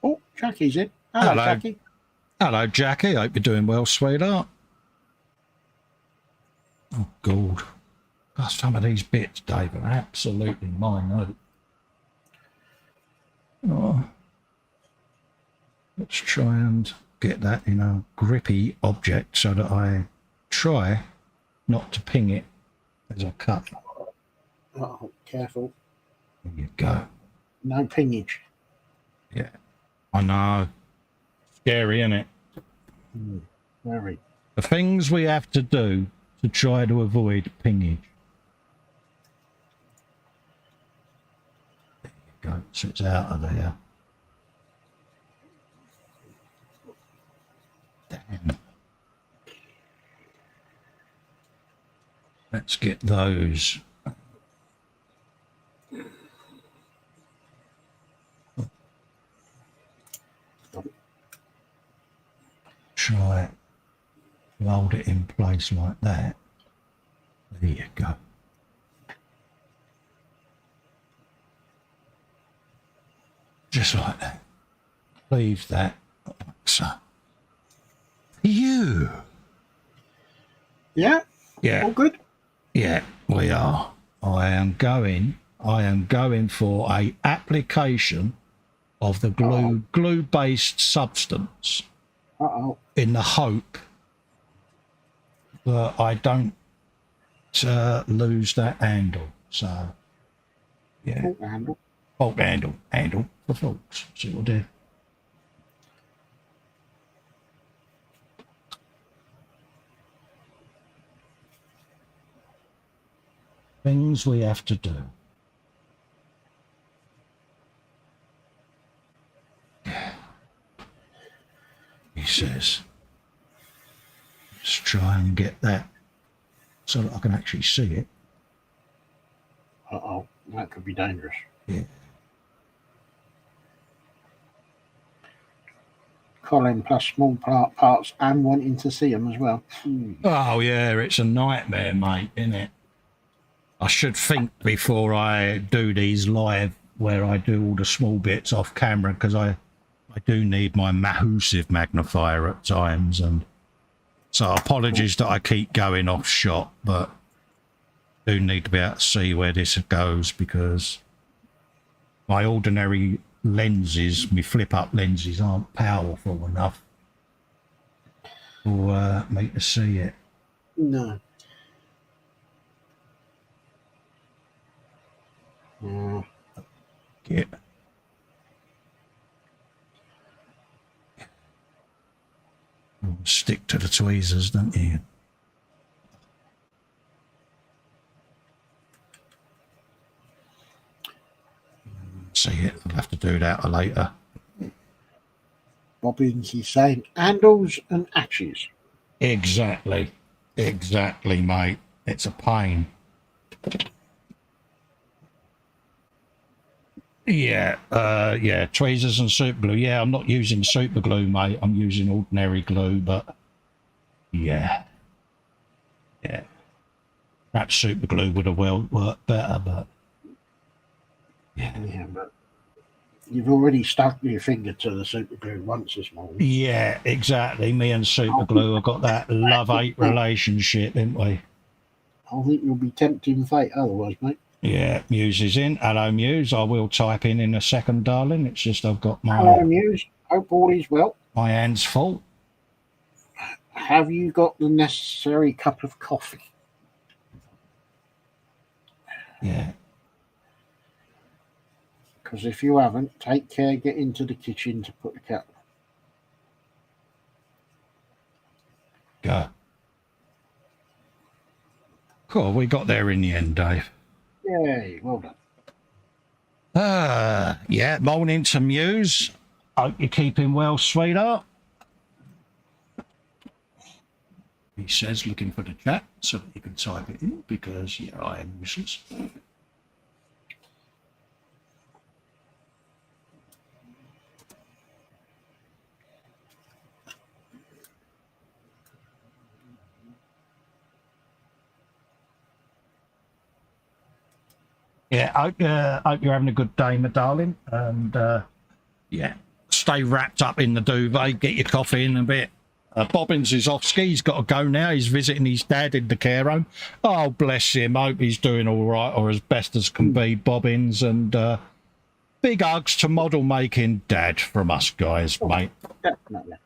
Oh, Jackie's in. Hello, Jackie. Hello, Jackie. Hope you're doing well, sweetheart. Oh, God. God, some of these bits, Dave, are absolutely mine. Oh. Let's try and get that in a grippy object so that I try not to ping it as I cut. Oh, careful. There you go. No pingage. Yeah. I know. Scary, isn't it? Very. The things we have to do to try to avoid pingage. There you go. So it's out of there. Damn. Let's get those. Try to hold it in place like that. There you go. Just like that. Leave that like so. You. Yeah? Yeah. All good? Yeah, we are. I am going for a application of the glue-based substance. Uh-oh. In the hope that I don't lose that handle. So, yeah. Fork handle. Fork handle. Handle for forks. See what we'll do. Things we have to do. Yeah. He says, let's try and get that so that I can actually see it. Uh-oh. That could be dangerous. Yeah. Colin plus small parts and wanting to see them as well. Oh, yeah, it's a nightmare, mate, isn't it? I should think before I do these live where I do all the small bits off camera, because I do need my massive magnifier at times, and so apologies that I keep going off shot, but do need to be able to see where this goes, because my ordinary lenses, my flip-up lenses, aren't powerful enough for me to see it. No. Yeah. Stick to the tweezers, don't you? See it. I'll have to do that later. Bobbins is saying handles and ashes. Exactly. Exactly, mate. It's a pain. Yeah, yeah, tweezers and super glue. Yeah, I'm not using super glue, mate. I'm using ordinary glue, but yeah. Yeah. Perhaps super glue would have well worked better, but yeah. Yeah, but you've already stuck your finger to the super glue once this morning. Yeah, exactly. Me and super glue have got that love-hate relationship, didn't we? I think you'll be tempting fate otherwise, mate. Yeah, Muse is in. Hello, Muse. I will type in a second, darling. It's just I've got my... Hello, Muse. Hope all is well. My hands full. Have you got the necessary cup of coffee? Yeah. Because if you haven't, take care, get into the kitchen to put the kettle. Go. Cool, we got there in the end, Dave. Yay, well done. Yeah, morning to Muse. Hope you're keeping well, sweetheart. He says, looking for the chat so that you can type it in, because, yeah, I am useless. Yeah, hope you're having a good day, my darling. And yeah, stay wrapped up in the duvet. Get your coffee in a bit. Bobbins is off ski. He's got to go now. He's visiting his dad in the care home. Oh, bless him. Hope he's doing all right, or as best as can be, Bobbins. And big hugs to model making dad from us guys, mate. Definitely.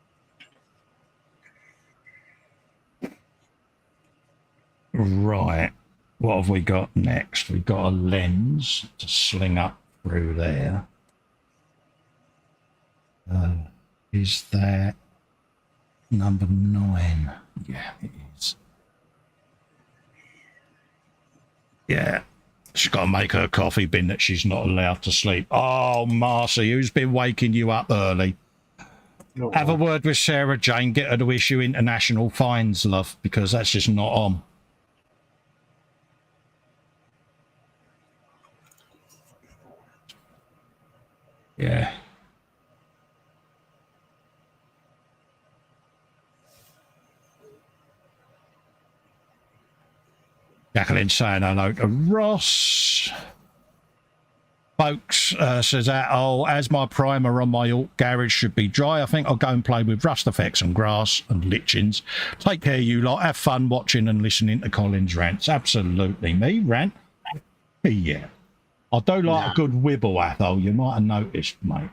Right. What have we got next? We've got a lens to sling up through there. Is that number 9? Yeah, it is. Yeah. She's got to make her coffee bin that she's not allowed to sleep. Oh, Marcy, who's been waking you up early? No, Have a word with Sarah Jane. Get her to issue international fines, love, because that's just not on. Yeah. Jacqueline saying hello to Ross. Folks says that, as my primer on my alt garage should be dry, I think I'll go and play with rust effects and grass and lichens. Take care, you lot. Have fun watching and listening to Colin's rants. Absolutely. Me, rant? Yeah. I do like a good wibble, Athol. You might have noticed, mate.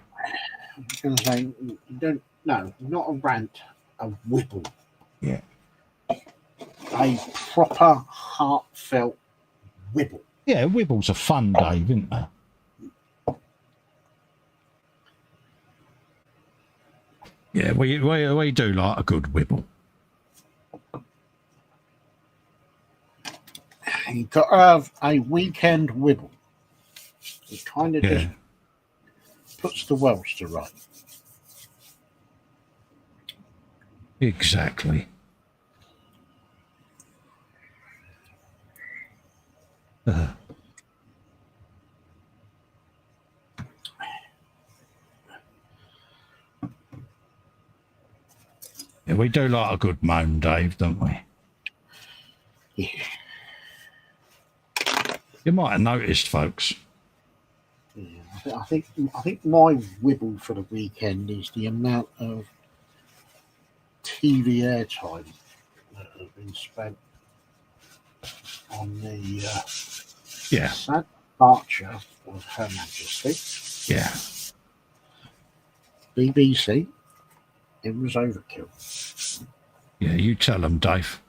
I was going to say, you don't, no, not a rant, a wibble. Yeah. A proper, heartfelt wibble. Yeah, wibbles are fun, Dave, isn't they? Yeah, we do like a good wibble. You've got to have a weekend wibble. It kind of just puts the wells to right. Exactly. Yeah, we do like a good moan, Dave, don't we? Yeah. You might have noticed, folks. Yeah, I think my wibble for the weekend is the amount of TV airtime that has been spent on the sad departure of Her Majesty. Yeah. BBC. It was overkill. Yeah, you tell them, Dave.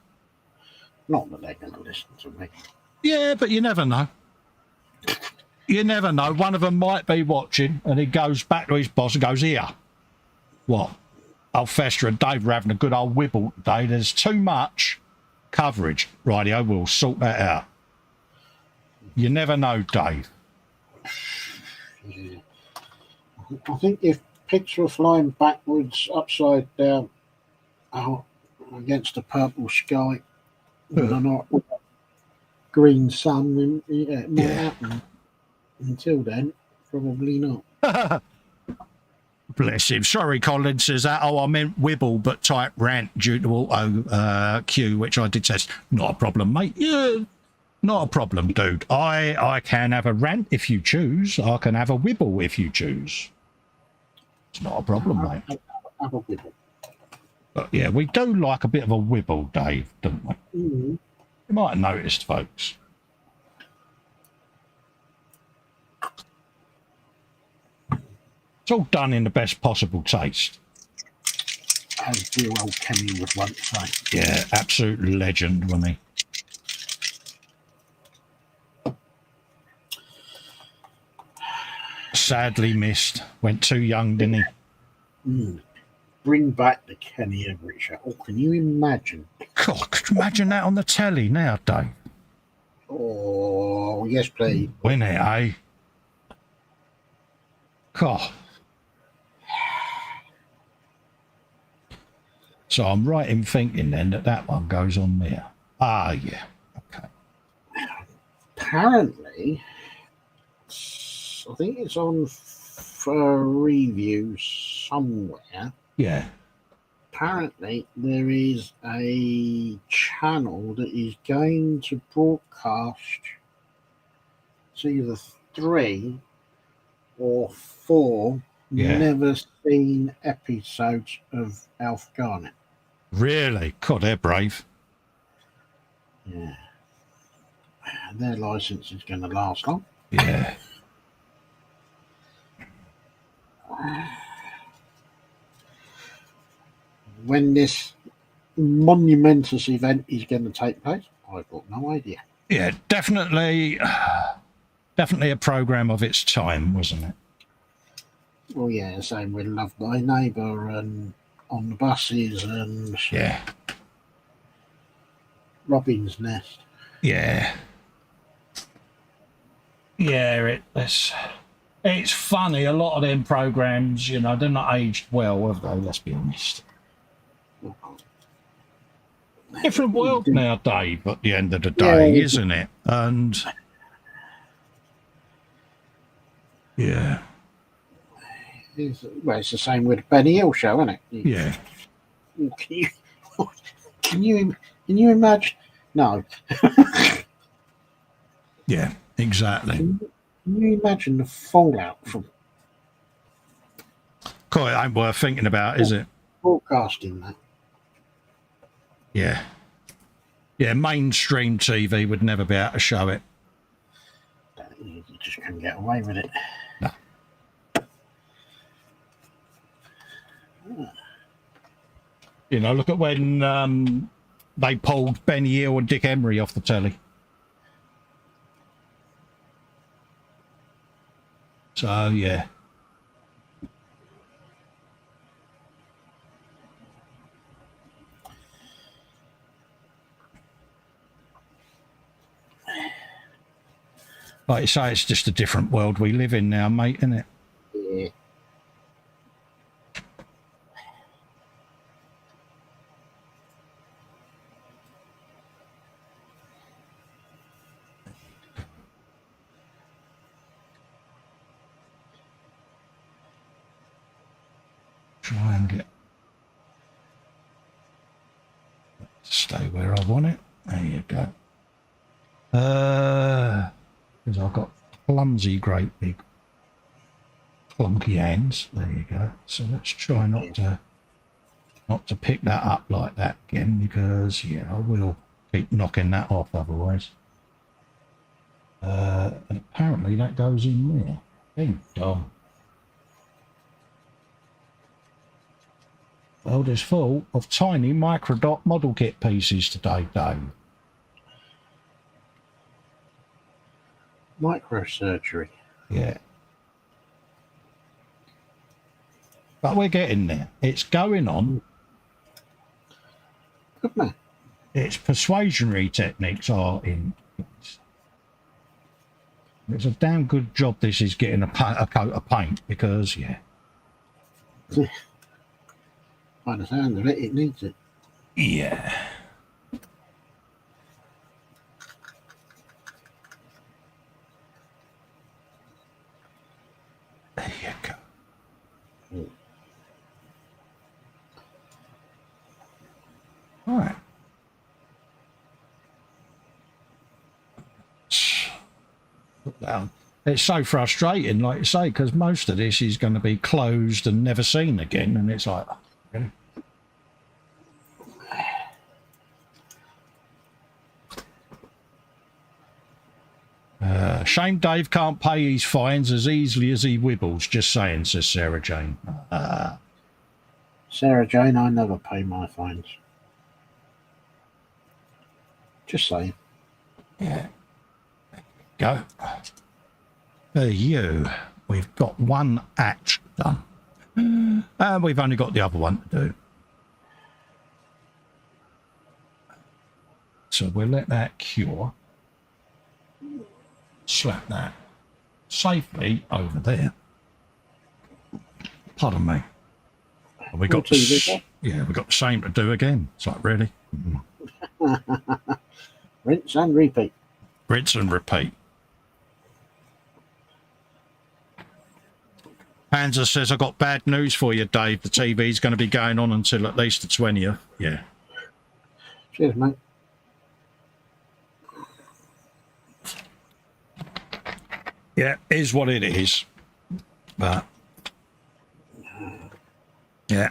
Not that they're going to listen to me. Yeah, but you never know. You never know. One of them might be watching and he goes back to his boss and goes, here. What? Old Festa and Dave are having a good old wibble today. There's too much coverage. Rightio, we'll sort that out. You never know, Dave. Yeah. I think if pigs were flying backwards, upside down, out against a purple sky, with a green sun, it might happen. Until then, probably not. Bless him. Sorry, Colin says that. Oh, I meant wibble, but type rant due to auto cue, which I did test. Not a problem, mate. Yeah, not a problem, dude. I can have a rant if you choose. I can have a wibble if you choose. It's not a problem, mate. Have a wibble. But yeah, we do like a bit of a wibble, Dave, don't we? Mm-hmm. You might have noticed, folks. It's all done in the best possible taste. As dear old Kenny would once say. Yeah, absolute legend, wasn't he? Sadly missed. Went too young, didn't he? Mm. Bring back the Kenny Everett show. Oh, can you imagine? God, could you imagine that on the telly now, Dave? Oh, yes, please. Win it, eh? God. So I'm right in thinking then that one goes on there. Ah, yeah. Okay. Apparently, I think it's on for review somewhere. Yeah. Apparently, there is a channel that is going to broadcast it's either 3 or 4 Yeah. never seen episodes of Alf Garnett. Really? God, they're brave. Yeah. Their license is going to last long. Yeah. When this monumentous event is going to take place, I've got no idea. Yeah, definitely a program of its time, wasn't it? Well, yeah, same with Love Thy Neighbour and On the Buses and Yeah. Robin's Nest. Yeah. Yeah, it's funny. A lot of them programs, you know, they're not aged well, have they? Let's be honest. Different world now, Dave, at the end of the day, Yeah, isn't it? And yeah. it's the same with the Benny Hill show, isn't it? Yeah. Can you imagine? No. Yeah, exactly. Can you imagine the fallout from Quite ain't worth thinking about, is it? broadcasting that? Yeah. Yeah, mainstream TV would never be able to show it. You just couldn't get away with it. No. You know, look at when they pulled Benny Hill and Dick Emery off the telly. So, yeah. Like you say, it's just a different world we live in now, mate, isn't it? Yeah. Try and get stay where I want it. There you go. Because I've got clumsy, great big clunky hands. There you go. So let's try not to pick that up like that again, because yeah, I will keep knocking that off otherwise. And apparently that goes in there. Ding dong. World is full of tiny microdot model kit pieces today, Dave. Microsurgery. Yeah. But we're getting there. It's going on. Good man. Its persuasionary techniques are in place. It's a damn good job this is getting a coat of paint, because, yeah. By the sound of it, it needs it. Yeah. There you go. All right. Put down. It's so frustrating, like you say, because most of this is going to be closed and never seen again, and it's like, really? Shame Dave can't pay his fines as easily as he wibbles. Just saying, says Sarah Jane. Sarah Jane, I never pay my fines. Just saying. Yeah. Go. You. We've got one act done. And we've only got the other one to do. So we'll let that cure. Slap that safely over there. Pardon me. And we got we got the same to do again. It's like, really? Rinse and repeat. Rinse and repeat. Panzer says, I've got bad news for you, Dave. The TV's going to be going on until at least the 20th. Yeah. Cheers, mate. Yeah, is what it is. But yeah,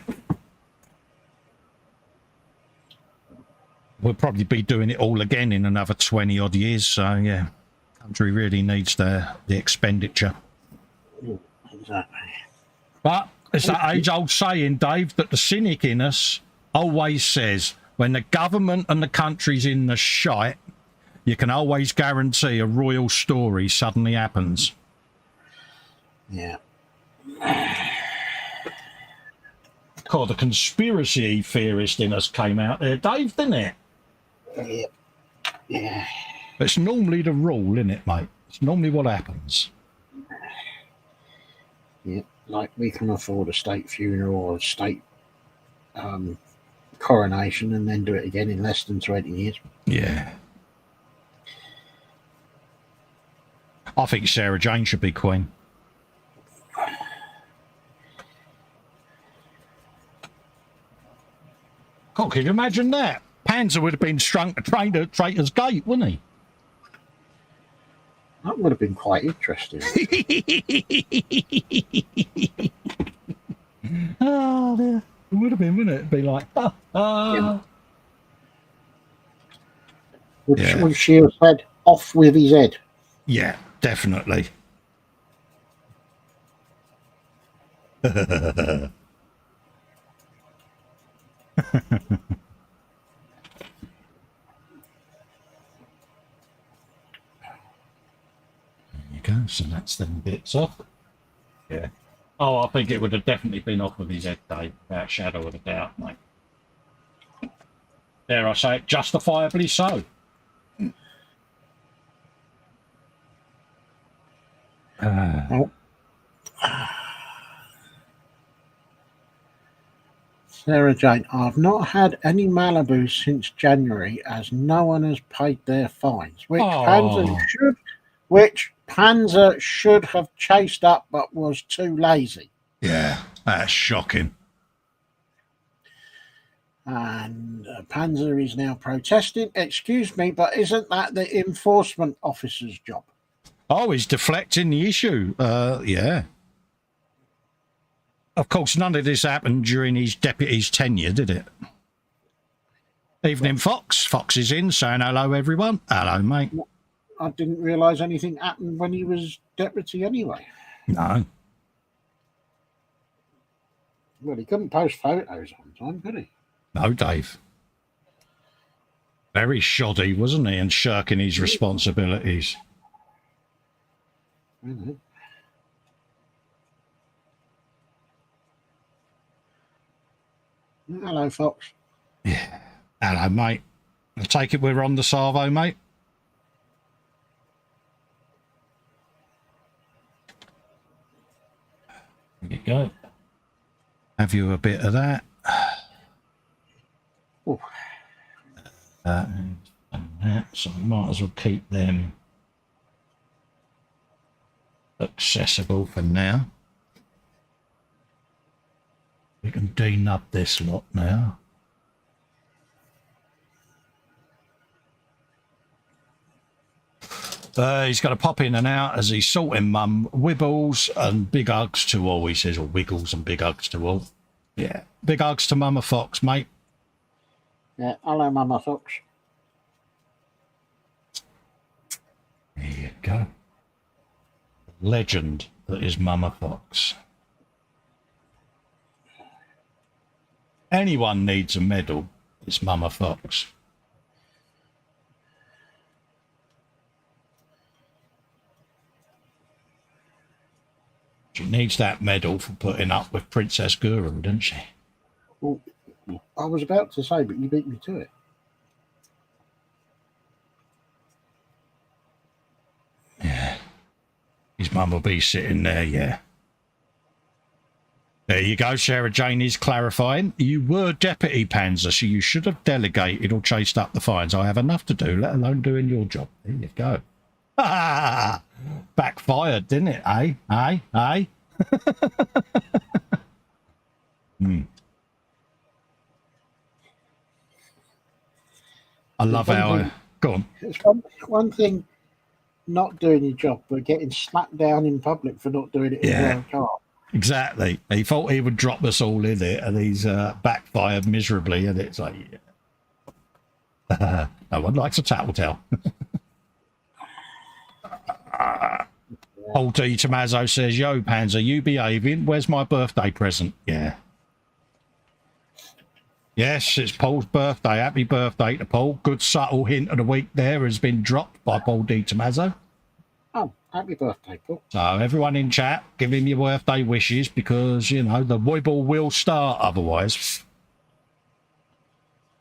we'll probably be doing it all again in another 20 odd years. So yeah, country really needs the expenditure. Exactly. But it's that age-old saying, Dave, that the cynic in us always says, when the government and the country's in the shite, you can always guarantee a royal story suddenly happens. Yeah. God, the conspiracy theorist in us came out there, Dave, didn't it? Yeah. Yeah. It's normally the rule, isn't it, mate? It's normally what happens. Yeah. Like we can afford a state funeral or a state coronation and then do it again in less than 20 years. Yeah. I think Sarah Jane should be queen. God, can you imagine that? Panzer would have been strung to Traitor's Gate, wouldn't he? That would have been quite interesting. Oh, dear. It would have been, wouldn't it? It'd be like, Yeah. Would she have said, off with his head? Yeah, definitely. Go, so that's them bits off. Yeah. Oh, I think it would have definitely been off with his head, Dave, without a shadow of a doubt, mate. Dare I say it, justifiably so. Sarah Jane, I've not had any Malibu since January as no one has paid their fines, which Panzer should have chased up but was too lazy. Yeah, that's shocking. And Panzer is now protesting. Excuse me, but isn't that the enforcement officer's job? Oh, he's deflecting the issue. Yeah. Of course, none of this happened during his deputy's tenure, did it? Evening, Fox. Fox is in, saying hello, everyone. Hello, mate. I didn't realise anything happened when he was deputy anyway. No. Well, he couldn't post photos on time, could he? No, Dave. Very shoddy, wasn't he? And shirking his responsibilities. Mm-hmm. Hello, Fox. Yeah. Hello, mate. I take it we're on the Savo, mate? There you go. Have you a bit of that? Oh. And that, so we might as well keep them accessible for now. We can denub this lot now. He's got to pop in and out as he's sorting Mum. Wibbles and big hugs to all, he says, or wiggles and big hugs to all. Yeah, big hugs to Mama Fox, mate. Yeah, hello, Mama Fox. There you go. Legend that is Mama Fox. Anyone needs a medal, it's Mama Fox. She needs that medal for putting up with Princess Guru, doesn't she? Well, I was about to say, but you beat me to it. Yeah. His mum will be sitting there, yeah. There you go, Sarah Jane is clarifying. You were Deputy Panzer, so you should have delegated or chased up the fines. I have enough to do, let alone doing your job. There you go. Backfired, didn't it, eh? Eh? Eh? I love our... Go on. It's one thing not doing your job, but getting slapped down in public for not doing it in your own car. Exactly. He thought he would drop us all in it, and he's backfired miserably. And it's like, no one likes a tattletale. Old D. Tommaso says, "Yo, Panzer, you behaving? Where's my birthday present?" Yeah. Yes, it's Paul's birthday. Happy birthday to Paul. Good subtle hint of the week there has been dropped by Paul D. Tommaso. Oh, happy birthday, Paul. So everyone in chat, give him your birthday wishes, because, you know, the wibble will start otherwise.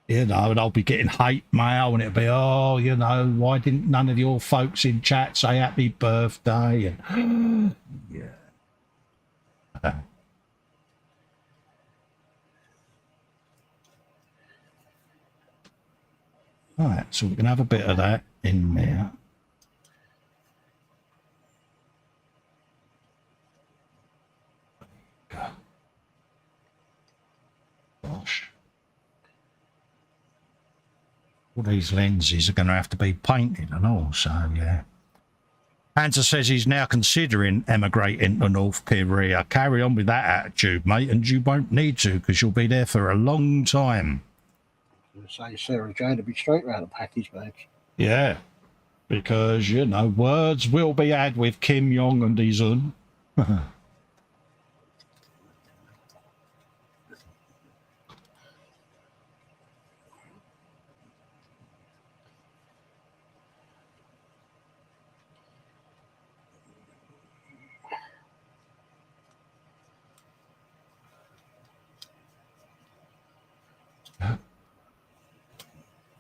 You know, and I'll be getting hate mail, and it'll be, oh, you know, why didn't none of your folks in chat say happy birthday? And yeah. Right, so we can have a bit of that in there. Gosh. All these lenses are going to have to be painted and all, so yeah. Panzer says he's now considering emigrating to North Korea. Carry on with that attitude, mate, and you won't need to, because you'll be there for a long time. Say Sarah Jane to be straight round a package badge. Yeah, because, you know, words will be had with Kim Jong and his un.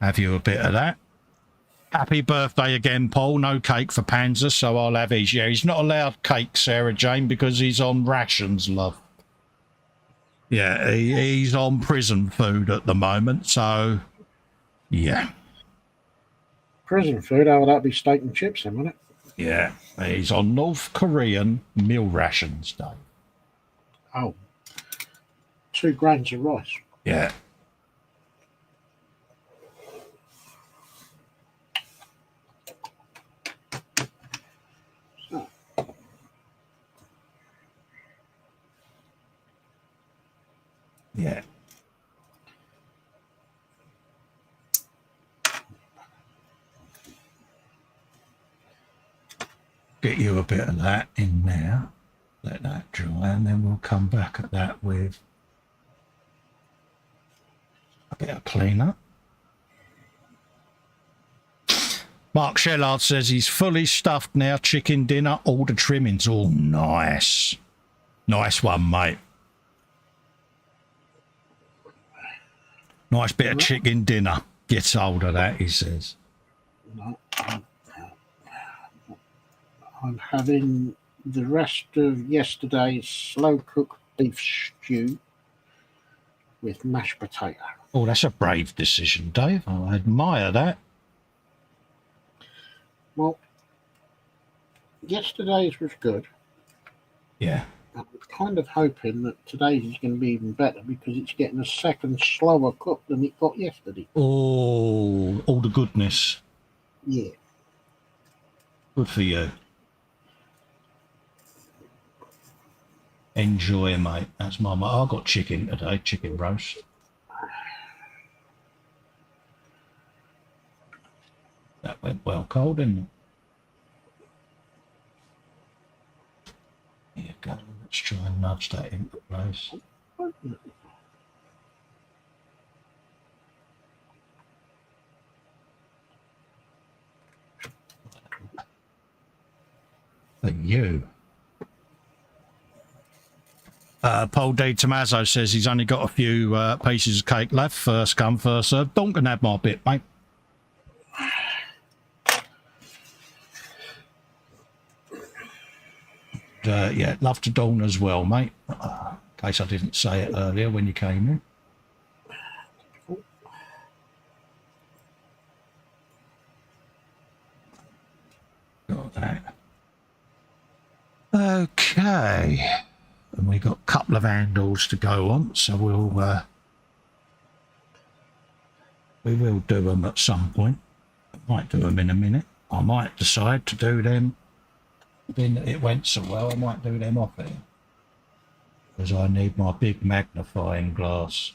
Have you a bit of that? Happy birthday again, Paul. No cake for Panzer, so I'll have his. Yeah, he's not allowed cake, Sarah Jane, because he's on rations, love. Yeah, he's on prison food at the moment, so yeah. Prison food? How would that be, steak and chips then, wouldn't it? Yeah, he's on North Korean meal rations day. Oh, 2 grains of rice. Yeah. Yeah. Get you a bit of that in there. Let that dry, and then we'll come back at that with a bit of cleaner. Mark Shellard says he's fully stuffed now. Chicken dinner, all the trimmings. Oh, nice. Nice one, mate. Nice bit of chicken dinner. Gets hold of that, he says. No, I'm having the rest of yesterday's slow-cooked beef stew with mashed potato. Oh, that's a brave decision, Dave. I admire that. Well, yesterday's was good. Yeah. I'm kind of hoping that today's is going to be even better, because it's getting a second slower cook than it got yesterday. Oh, all the goodness. Yeah. Good for you. Enjoy, mate. That's my mate. I got chicken today, chicken roast. That went well cold, didn't it? Here you go. Let's try and nudge that into place. For you. Paul D. Tommaso says he's only got a few pieces of cake left. First come, first served. Don't can have my bit, mate. Yeah, love to Dawn as well, mate. In case I didn't say it earlier when you came in. Got that. Okay. And we got a couple of handles to go on, so we will do them at some point. Might do them in a minute. I might decide to do them. Being that it went so well, I might do them off here. Because I need my big magnifying glass.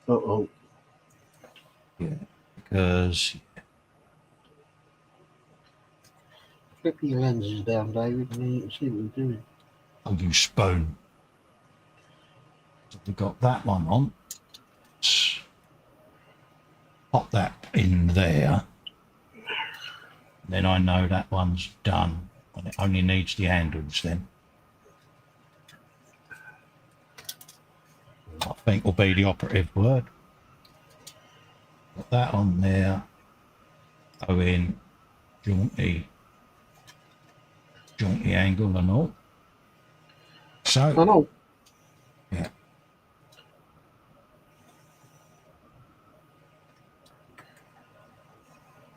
Uh-oh. Yeah, because... Flip your lenses down, David, and then you can see what you're doing. Oh, you spoon. So we got that one on. Pop that in there. Then I know that one's done. And it only needs the handles then. I think will be the operative word. Put that on there. Go in. Jaunty angle and all. So, I know. yeah.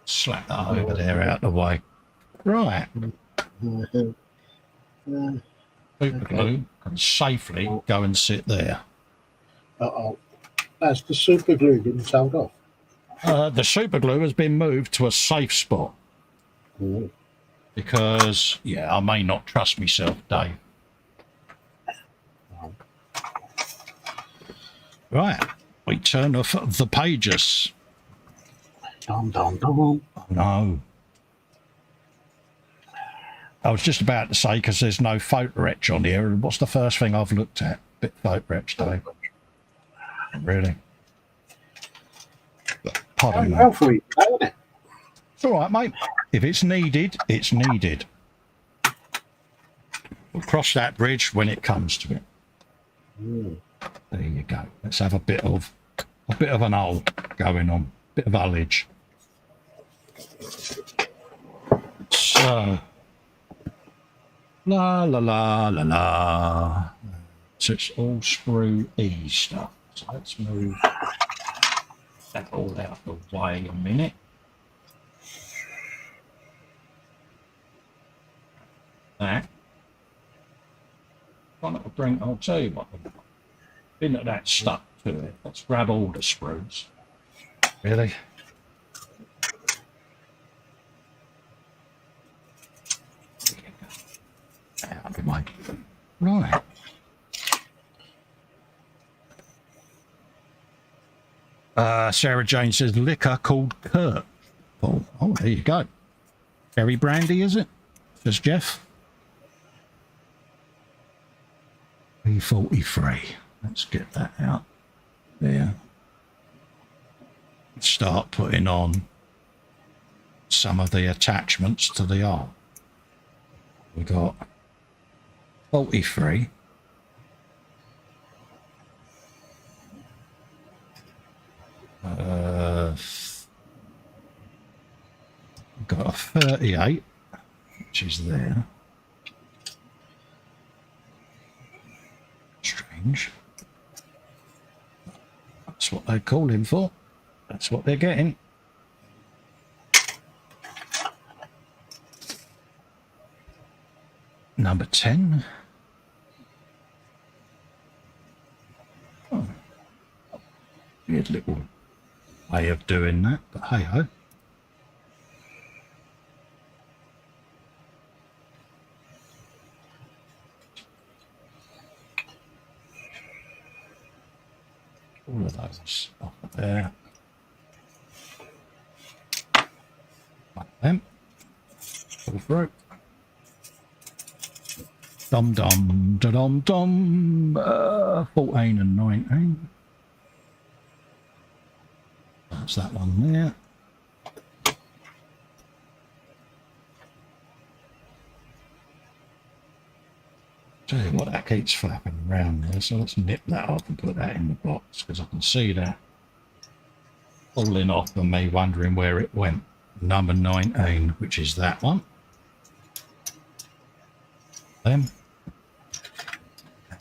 Slap that over there out the way. Right. Super glue can safely go and sit there. Uh-oh. Has the super glue been sold off? The super glue has been moved to a safe spot. Mm. Because, yeah, I may not trust myself, Dave. Right, we turn off the pages. Dum, dum, dum. Oh, no. I was just about to say, because there's no photo etch on here, and what's the first thing I've looked at? Bit photo etch, Dave. Really? Pardon me. Hopefully, isn't it? It's all right, mate. If it's needed, it's needed. We'll cross that bridge when it comes to it. Mm. There you go. Let's have a bit of an hull going on. Bit of ullage. So, la la la la la. So it's all screw E stuff. So let's move that all out of the way a minute. That. Why not bring? I'll tell you what. Been that that's stuck to it. Let's grab all the screws. Really? Out of my right. Sarah Jane says liquor called Kurt. Oh, there you go. Berry brandy, is it? Says Jeff. B43. Let's get that out there. Start putting on some of the attachments to the arm. We got 43. Got a 38, which is there. Strange. That's what they call him for. That's what they're getting. Number 10. Oh. Weird little way of doing that, but hey ho. All of those off there. Like them. Pull through. Dum dum da dum dum. 14 and 19. That's that one there. Tell you what, that keeps flapping around there, so let's nip that off and put that in the box, because I can see that falling off and me wondering where it went. Number 19, which is that one. Then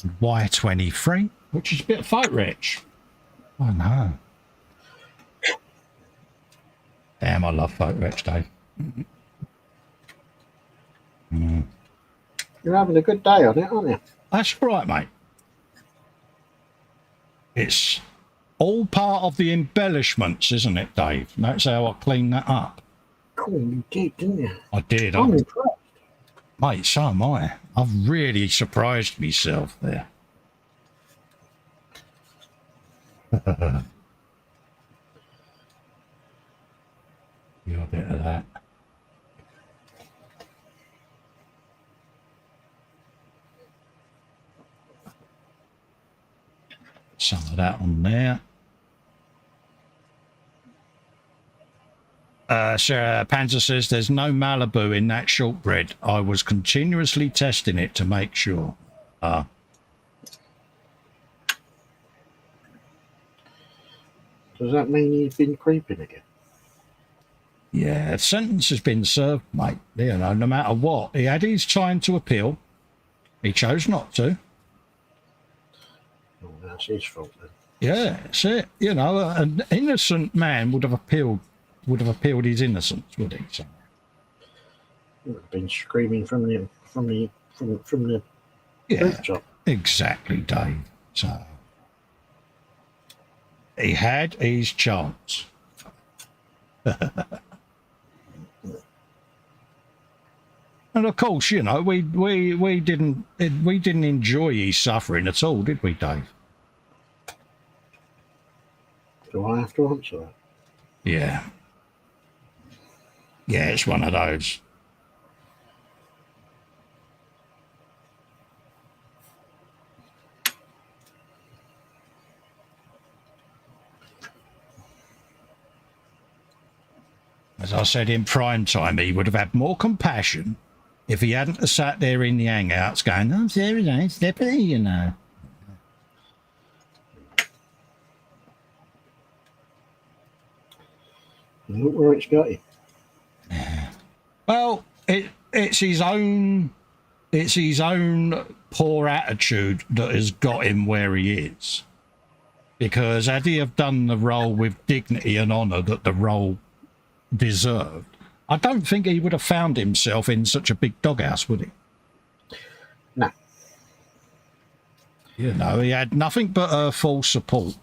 and Y23, which is a bit of photo etch. Oh no. Damn, I love photo etch, Dave. Mm. You're having a good day on it, aren't you? That's right, mate. It's all part of the embellishments, isn't it, Dave? That's how I clean that up. Of Cool, you did, didn't you? I did. I'm impressed. Mate, so am I. I've really surprised myself there. You got a bit of that. Some of that on there. Sarah Panzer says there's no Malibu in that shortbread. I was continuously testing it to make sure. Does that mean you've been creeping again? Yeah, sentence has been served, mate. You know, no matter what. He had his time to appeal. He chose not to. Oh, that's his fault then. Yeah, that's it. You know, an innocent man would have appealed his innocence, would he? So. He would have been screaming from the rooftop. Exactly, Dave. So he had his chance. And of course, you know, we didn't enjoy his suffering at all, did we, Dave? Do I have to answer that? Yeah. Yeah, it's one of those. As I said in prime time, he would have had more compassion if he hadn't have sat there in the hangouts going, "Oh, there it is, Deputy, you know." Look where it's got him. Well, it's his own poor attitude that has got him where he is. Because had he have done the role with dignity and honour that the role deserved, I don't think he would have found himself in such a big doghouse, would he? No. You know, he had nothing but her full support.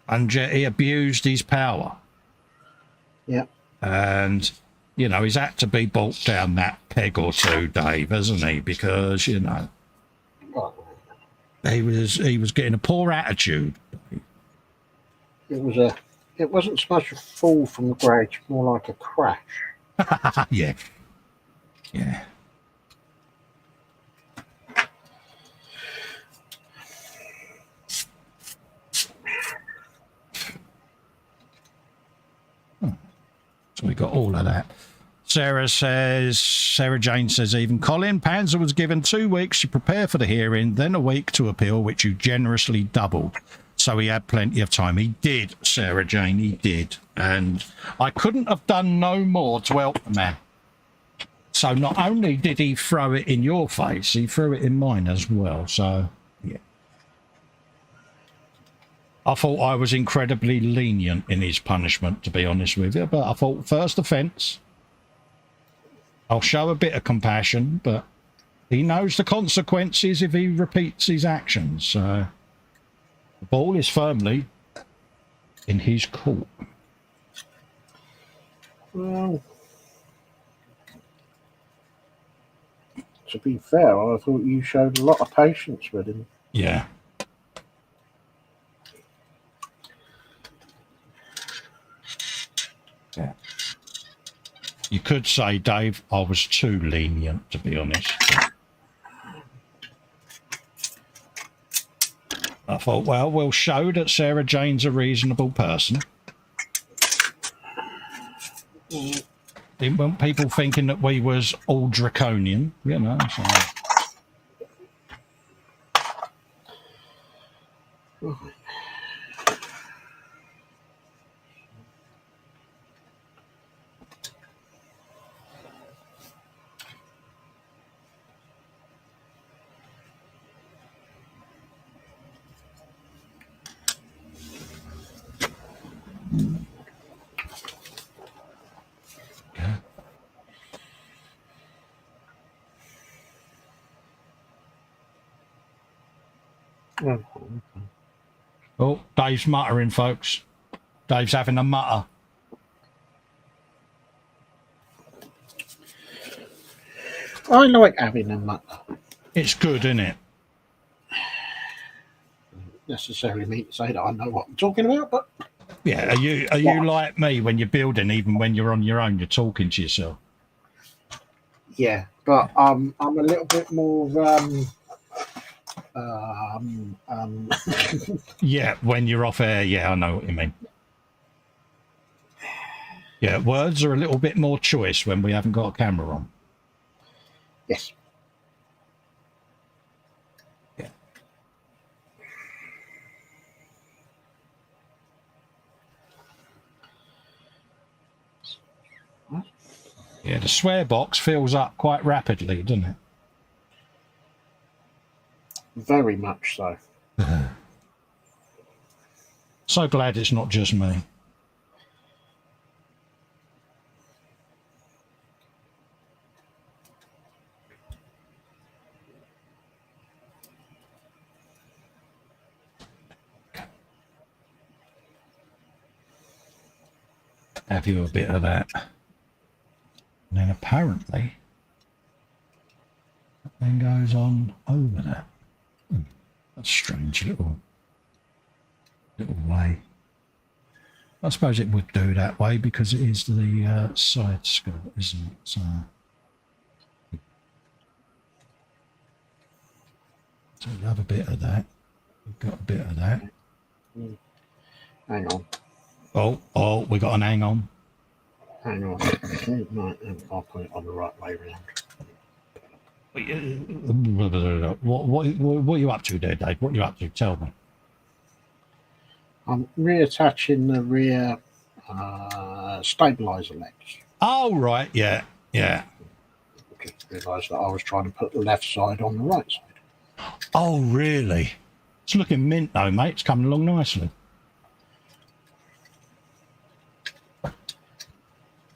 And yet he abused his power. Yeah. And, you know, he's had to be brought down that peg or two, Dave, hasn't he? Because, you know, he was getting a poor attitude. It wasn't so much a fall from grace, more like a crash. Yeah. Yeah. So we got all of that. Sarah Jane says, even Colin, Panzer was given 2 weeks to prepare for the hearing, then a week to appeal, which you generously doubled. So he had plenty of time. He did, Sarah Jane, he did. And I couldn't have done no more to help the man. So not only did he throw it in your face, he threw it in mine as well. So, yeah. I thought I was incredibly lenient in his punishment, to be honest with you. But I thought, first offence, I'll show a bit of compassion, but he knows the consequences if he repeats his actions. So the ball is firmly in his court. Well, to be fair, I thought you showed a lot of patience with him. Yeah. Yeah. You could say, Dave, I was too lenient, to be honest. I thought, well, we'll show that Sarah Jane's a reasonable person. Didn't want people thinking that we was all draconian, you know. So. Oh, Dave's muttering, folks. Dave's having a mutter. I like having a mutter. It's good, isn't it? Necessarily mean to say that I know what I'm talking about, but Yeah. Are you like me when you're building? Even when you're on your own, you're talking to yourself. yeah. But I'm a little bit more. Yeah, when you're off air, yeah, I know what you mean. Yeah, words are a little bit more choice when we haven't got a camera on. Yes. Yeah. Yeah, the swear box fills up quite rapidly, doesn't it? Very much so. So glad it's not just me. Have you a bit of that? And then apparently that then goes on over there. That's a strange little way. I suppose it would do that way because it is the side skirt, isn't it? So you have a bit of that. We've got a bit of that. Hang on. Oh, we got an hang on. Hang on. Right, I'll put it on the right way around. What are you up to there, Dave? What are you up to? Tell me. I'm reattaching the rear stabilizer legs. Oh, right. Yeah. I just realised that I was trying to put the left side on the right side. Oh, really? It's looking mint, though, mate. It's coming along nicely.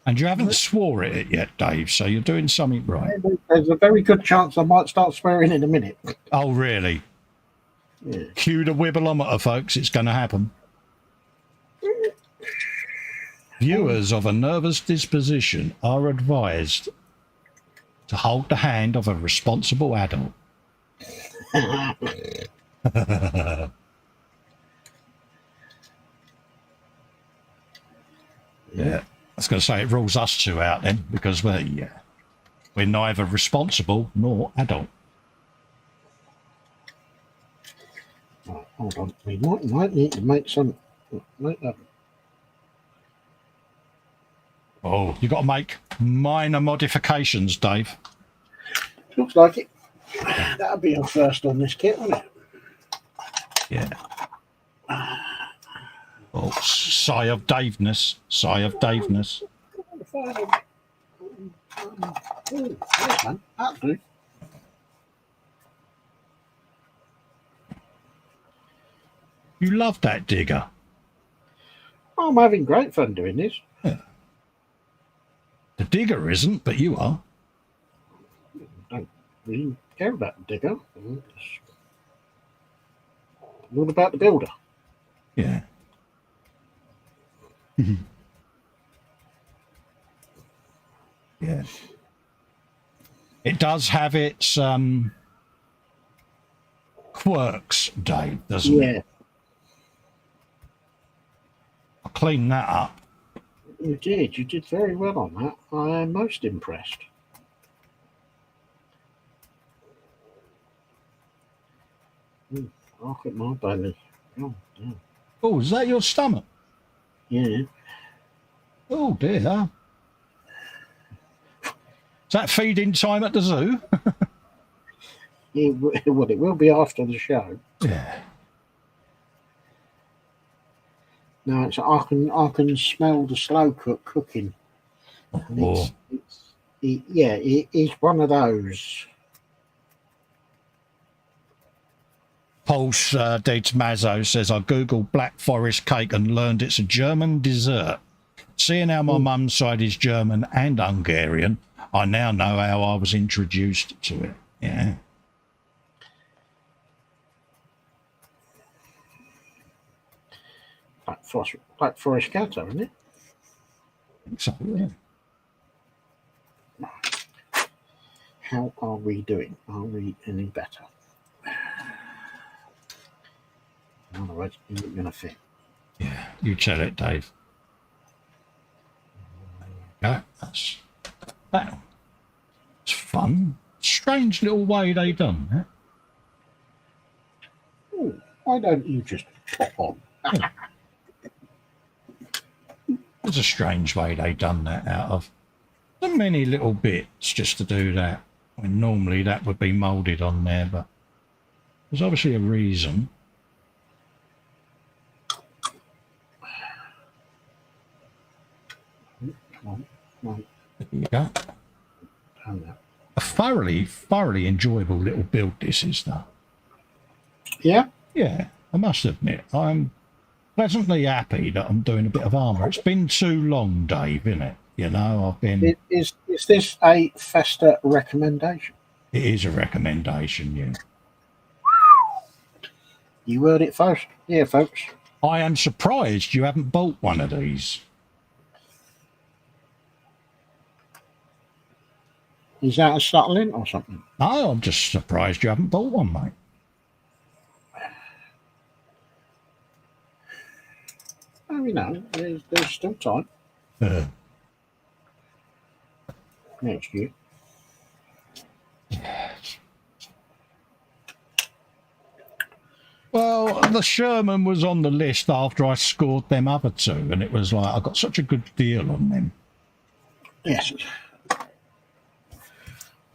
And you haven't swore at it yet, Dave, so you're doing something right. There's a very good chance I might start swearing in a minute. Oh, really? Yeah. Cue the wibbleometer, folks. It's going to happen. Viewers of a nervous disposition are advised to hold the hand of a responsible adult. Yeah. I was going to say it rules us two out then because we're neither responsible nor adult. Right, hold on. We might need to make that. Oh, you got to make minor modifications, Dave. Looks like it. That'll be our first on this kit, won't it? Yeah. Oh, sigh of Daveness. Sigh of Daveness. Yes, man. That'll do. You love that digger. I'm having great fun doing this. Yeah. The digger isn't, but you are. Don't really care about the digger. It's all about the builder. Yeah. Yeah. It does have its quirks, Dave, doesn't it? Yeah. I'll clean that up. You did. You did very well on that. I am most impressed. Look at my belly. Oh, dear. Oh, is that your stomach? Yeah. Oh, dear. Is that feeding time at the zoo? It will be after the show. Yeah. No, I can smell the slow cooking. And it is one of those. Pulse de Tommaso says, I googled Black Forest cake and learned it's a German dessert. Seeing how my mum's side is German and Hungarian, I now know how I was introduced to it. Yeah. Black Forest Gato, isn't it? I think so, yeah. How are we doing? Are we any better? Otherwise, it ain't gonna fit. Yeah, you tell it, Dave. Yeah, that's that. It's fun. Strange little way they done that. Oh, why don't you just pop on? Yeah. It's a strange way they done that out of so many little bits just to do that. When normally that would be moulded on there, but there's obviously a reason. Come on. There you go. Done that. A thoroughly enjoyable little build this is, though. Yeah? Yeah, I must admit, I'm pleasantly happy that I'm doing a bit of armour. It's been too long, Dave, isn't it? You know, I've been... Is this a Festa recommendation? It is a recommendation, yeah. You heard it first. Yeah, folks. I am surprised you haven't bought one of these. Is that a subtle hint or something? No, I'm just surprised you haven't bought one, mate. Oh, you know, there's still time. Next year. Yes. Well, the Sherman was on the list after I scored them other two, and it was like I got such a good deal on them. Yes.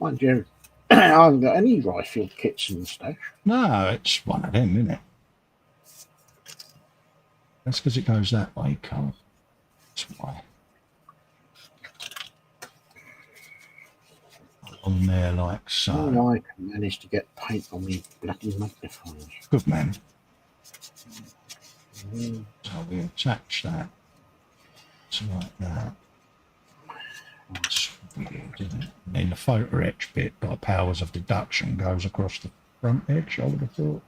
Mind you, I haven't got any rifle kits in the stash. No, it's one of them, isn't it? That's because it goes that way, Carl. That's why. On there like so. Oh, I can manage to get paint on me bloody magnifiers. Good man. So we attach that to like that. That's weird, isn't it? And then the photo etch bit by powers of deduction goes across the front edge, I would have thought.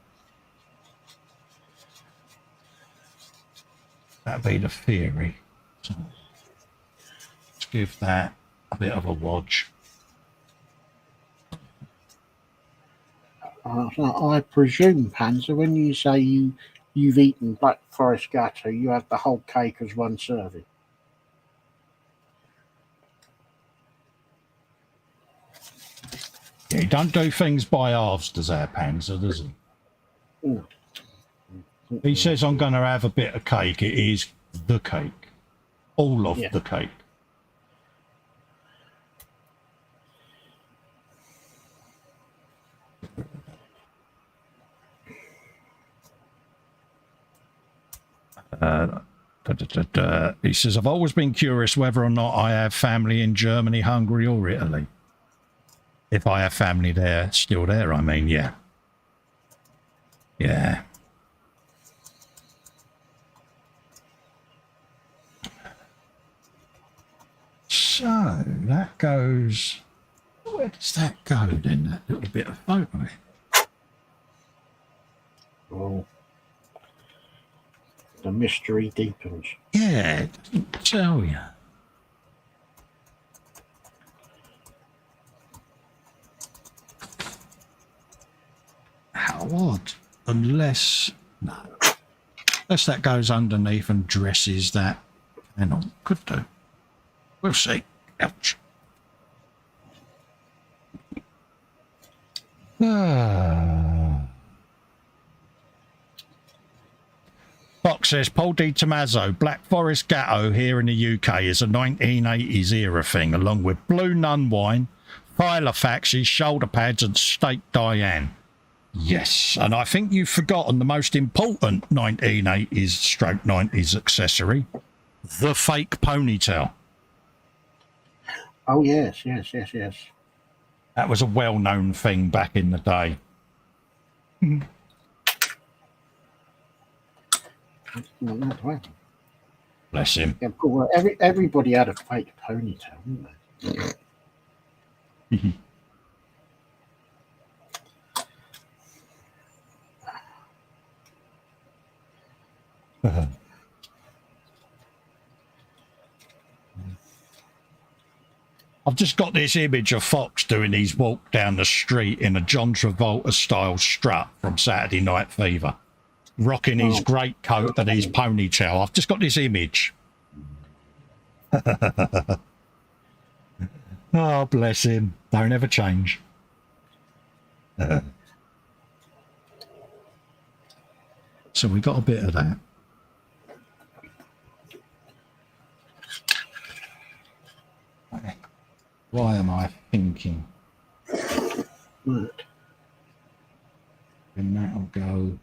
That'd be the theory. So let's give that a bit of a wodge. I presume, Panzer, when you say you've eaten Black Forest Gato, you have the whole cake as one serving. Yeah, he don't do things by halves, does our Panzer, does he? No. He says I'm going to have a bit of cake. It is the cake. All of the cake. He says, I've always been curious whether or not I have family in Germany, Hungary or Italy. If I have family there, still there, I mean, yeah. Yeah. So, that goes... Where does that go then, that little bit of photo? Oh. The mystery deepens. Yeah, it doesn't tell you. How odd. Unless... No. Unless that goes underneath and dresses that. Hang on. Could do. We'll see. Ouch. Fox says, Paul Di Tommaso, Black Forest Gatto here in the UK is a 1980s era thing, along with Blue Nun wine, Filofaxes, shoulder pads and Steak Diane. Yes, and I think you've forgotten the most important 1980s stroke 90s accessory, the fake ponytail. Oh, yes. That was a well-known thing back in the day. Bless him. Yeah, well, everybody had a fake ponytail, didn't they? I've just got this image of Fox doing his walk down the street in a John Travolta-style strut from Saturday Night Fever, rocking his greatcoat and his ponytail. I've just got this image. Oh, bless him. Don't ever change. So we got a bit of that. Why am I thinking? And that'll go.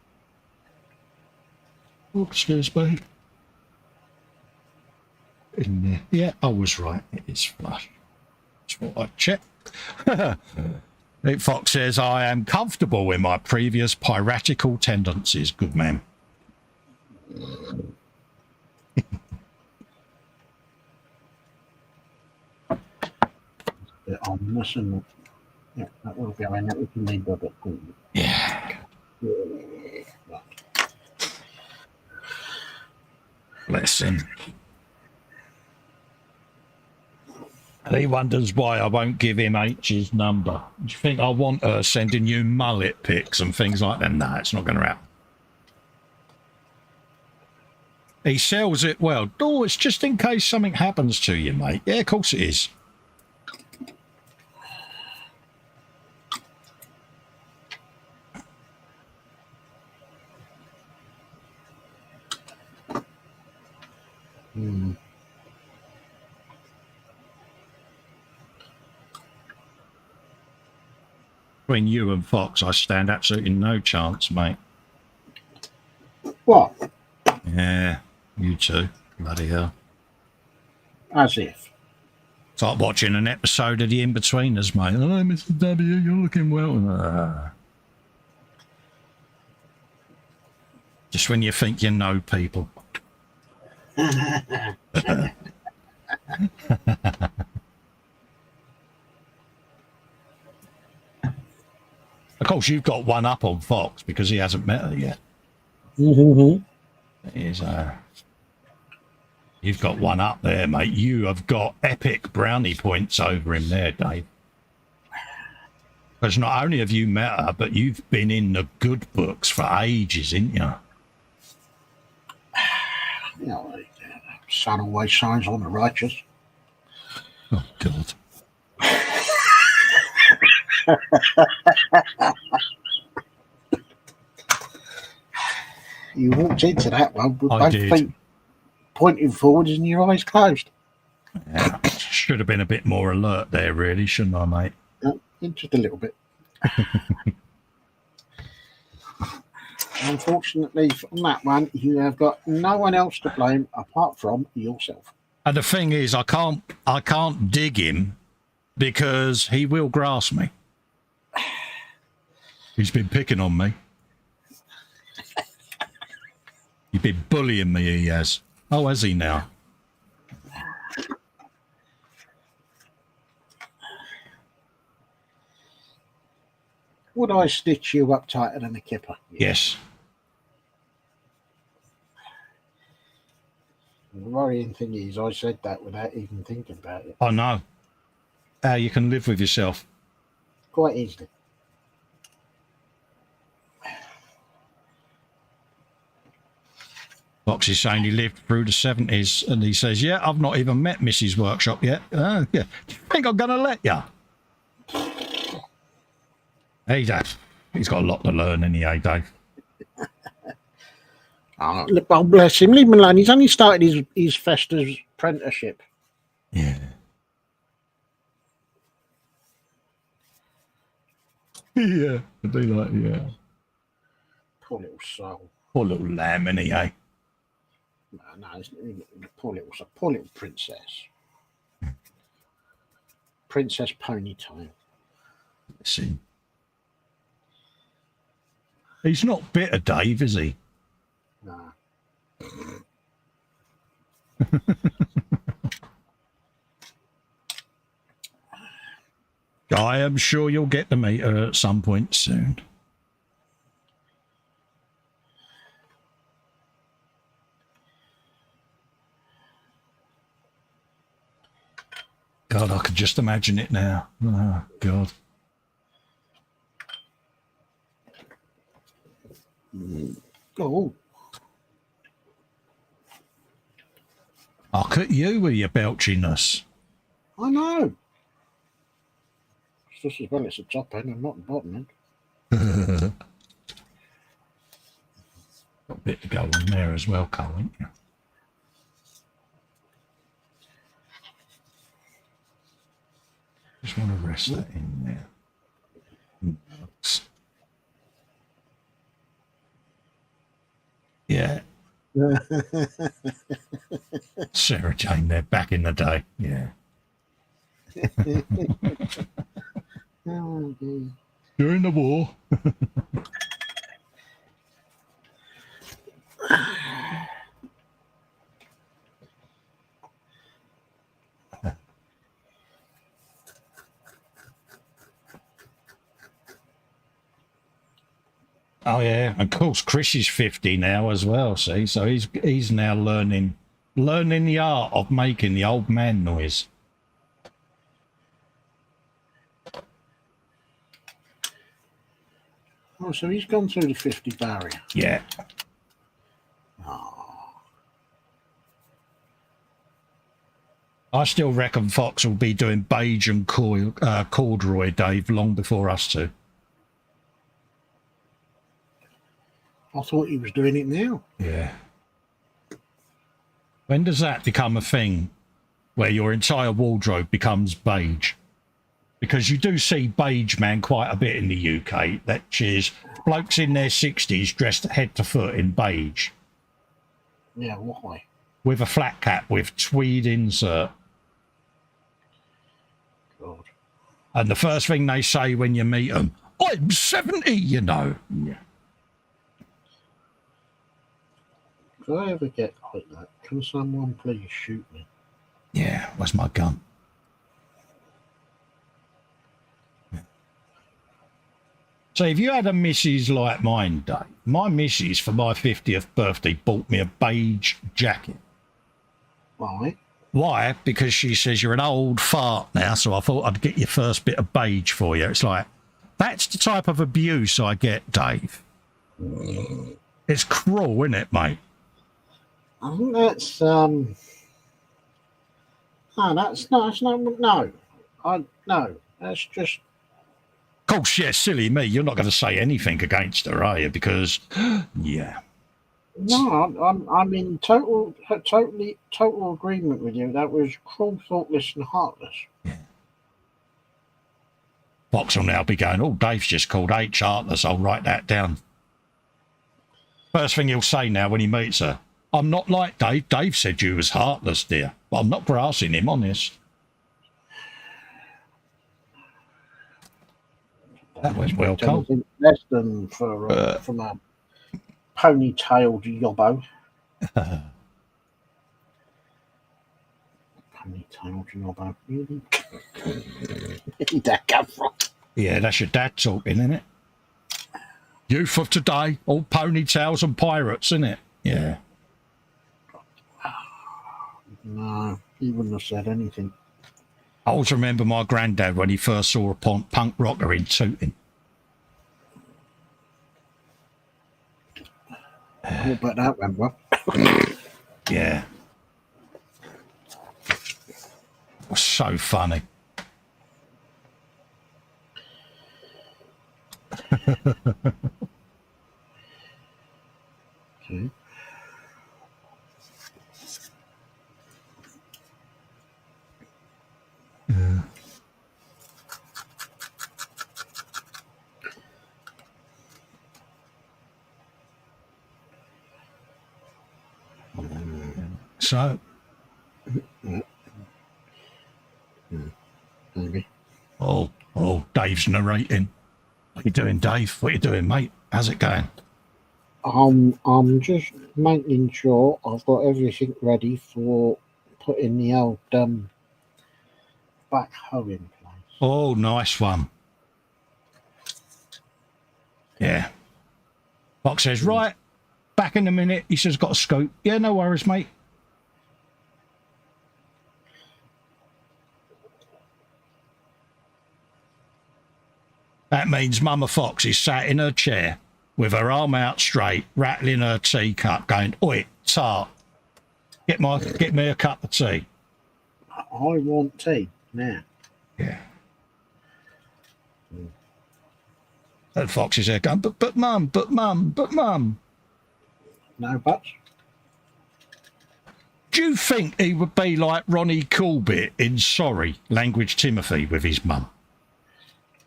Oh, excuse me. In there. Yeah, I was right. It is flush. That's what I checked. Fox says, I am comfortable with my previous piratical tendencies. Good man. I'm missing. Yeah, that will go in. That we can leave a bit. Yeah. Bless him. And he wonders why I won't give him H's number. Do you think I want her sending you mullet pics and things like that? No, it's not going to happen. He sells it well. Oh, it's just in case something happens to you, mate. Yeah, of course it is. Between you and Fox, I stand absolutely no chance, mate. What? Yeah, you two. Bloody hell. As if. It's like watching an episode of The In-Betweeners, mate. Hello, Mr. W, you're looking well. Just when you think you know people. Of course, you've got one up on Fox because he hasn't met her yet. Mm-hmm. You've got one up there, mate. You have got epic brownie points over him there, Dave. Because not only have you met her, but you've been in the good books for ages, ain't you? You know, the sun always shines on the righteous. Oh, God. You walked into that one with both did. feet pointing forwards and your eyes closed. Yeah, should have been a bit more alert there, really, shouldn't I, mate? Just a little bit. Unfortunately, on that one, you have got no one else to blame apart from yourself. And the thing is, I can't dig him because he will grass me. He's been picking on me. He's been bullying me, he has. Oh, has he now? Would I stitch you up tighter than a kipper? Yes. The worrying thing is, I said that without even thinking about it. I know. How you can live with yourself. Quite easily. Fox is saying he lived through the 70s, and he says, yeah, I've not even met Mrs. Workshop yet. Yeah. Do you think I'm going to let you? Hey, Dave. He's got a lot to learn, anyway, Dave. Oh, bless him. Leave him alone. He's only started his Festa's apprenticeship. Yeah. Yeah. I do like, yeah. Poor little soul. Poor little lamb, anyway. No, poor little princess. Princess Ponytail. See. He's not bitter, Dave, is he? No. I am sure you'll get to meet her at some point soon. God, I can just imagine it now. Oh, God. Oh, Look at you with your belchiness. I know. It's just as well it's the top end and not the bottom end. Got a bit to go on there as well, Colin. Just want to rest that in there. Yeah. Sarah Jane there back in the day. Yeah. Oh, dear. During the war. Oh yeah, of course Chris is 50 now as well, see, so he's now learning the art of making the old man noise. Oh, so he's gone through the 50 barrier. Yeah. Oh. I still reckon Fox will be doing beige and corduroy, Dave, long before us two. I thought he was doing it now. Yeah. When does that become a thing where your entire wardrobe becomes beige? Because you do see beige man quite a bit in the UK. That is blokes in their 60s dressed head to foot in beige. Yeah, why? With a flat cap with tweed insert. God. And the first thing they say when you meet them, I'm 70, you know. Yeah. If I ever get like that, can someone please shoot me? Yeah, where's my gun? So if you had a missus like mine, Dave, my missus for my 50th birthday bought me a beige jacket. Right. Why? Because she says you're an old fart now, so I thought I'd get your first bit of beige for you. It's like, that's the type of abuse I get, Dave. It's cruel, isn't it, mate? I think that's no, that's just. Of course, yeah, silly me. You're not going to say anything against her, are you? Because, yeah. No, I'm in total agreement with you. That was cruel, thoughtless, and heartless. Yeah. Fox will now be going, oh, Dave's just called H heartless. I'll write that down. First thing he'll say now when he meets her, I'm not like Dave. Dave said you was heartless, dear. But I'm not grassing him, honest. That was well cold. Less than from a ponytailed yobbo. Ponytailed yobbo. Really? Where did that come from? Yeah, that's your dad talking, isn't it? Youth of today, all ponytails and pirates, isn't it? Yeah. No, he wouldn't have said anything. I always remember my granddad when he first saw a punk rocker in Tooting. I bet that went well. Yeah. It was so funny. Okay. Yeah. So, Maybe. oh, Dave's narrating. What you doing, Dave? What you doing, mate? How's it going? I'm just making sure I've got everything ready for putting the old backhoe in place. Oh, nice one. Yeah. Fox says, right, back in a minute. He says, got a scoop. Yeah, no worries, mate. That means Mama Fox is sat in her chair with her arm out straight, rattling her teacup, going, "Oi, tart, get me a cup of tea." I want tea now. Yeah. And Fox is there going, but mum. No buts. Do you think he would be like Ronnie Corbett in Sorry, Language Timothy, with his mum?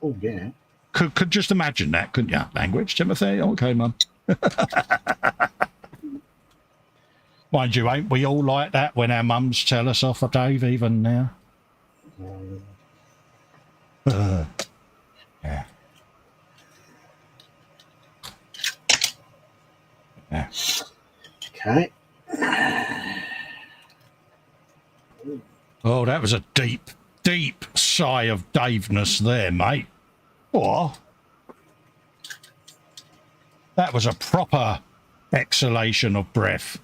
Oh, yeah. Could just imagine that, couldn't you? Language Timothy? Okay, mum. Mind you, ain't we all like that when our mums tell us off, Dave, even now? Yeah. Yeah. Okay. Oh, that was a deep, deep sigh of Daveness there, mate. What? That was a proper exhalation of breath.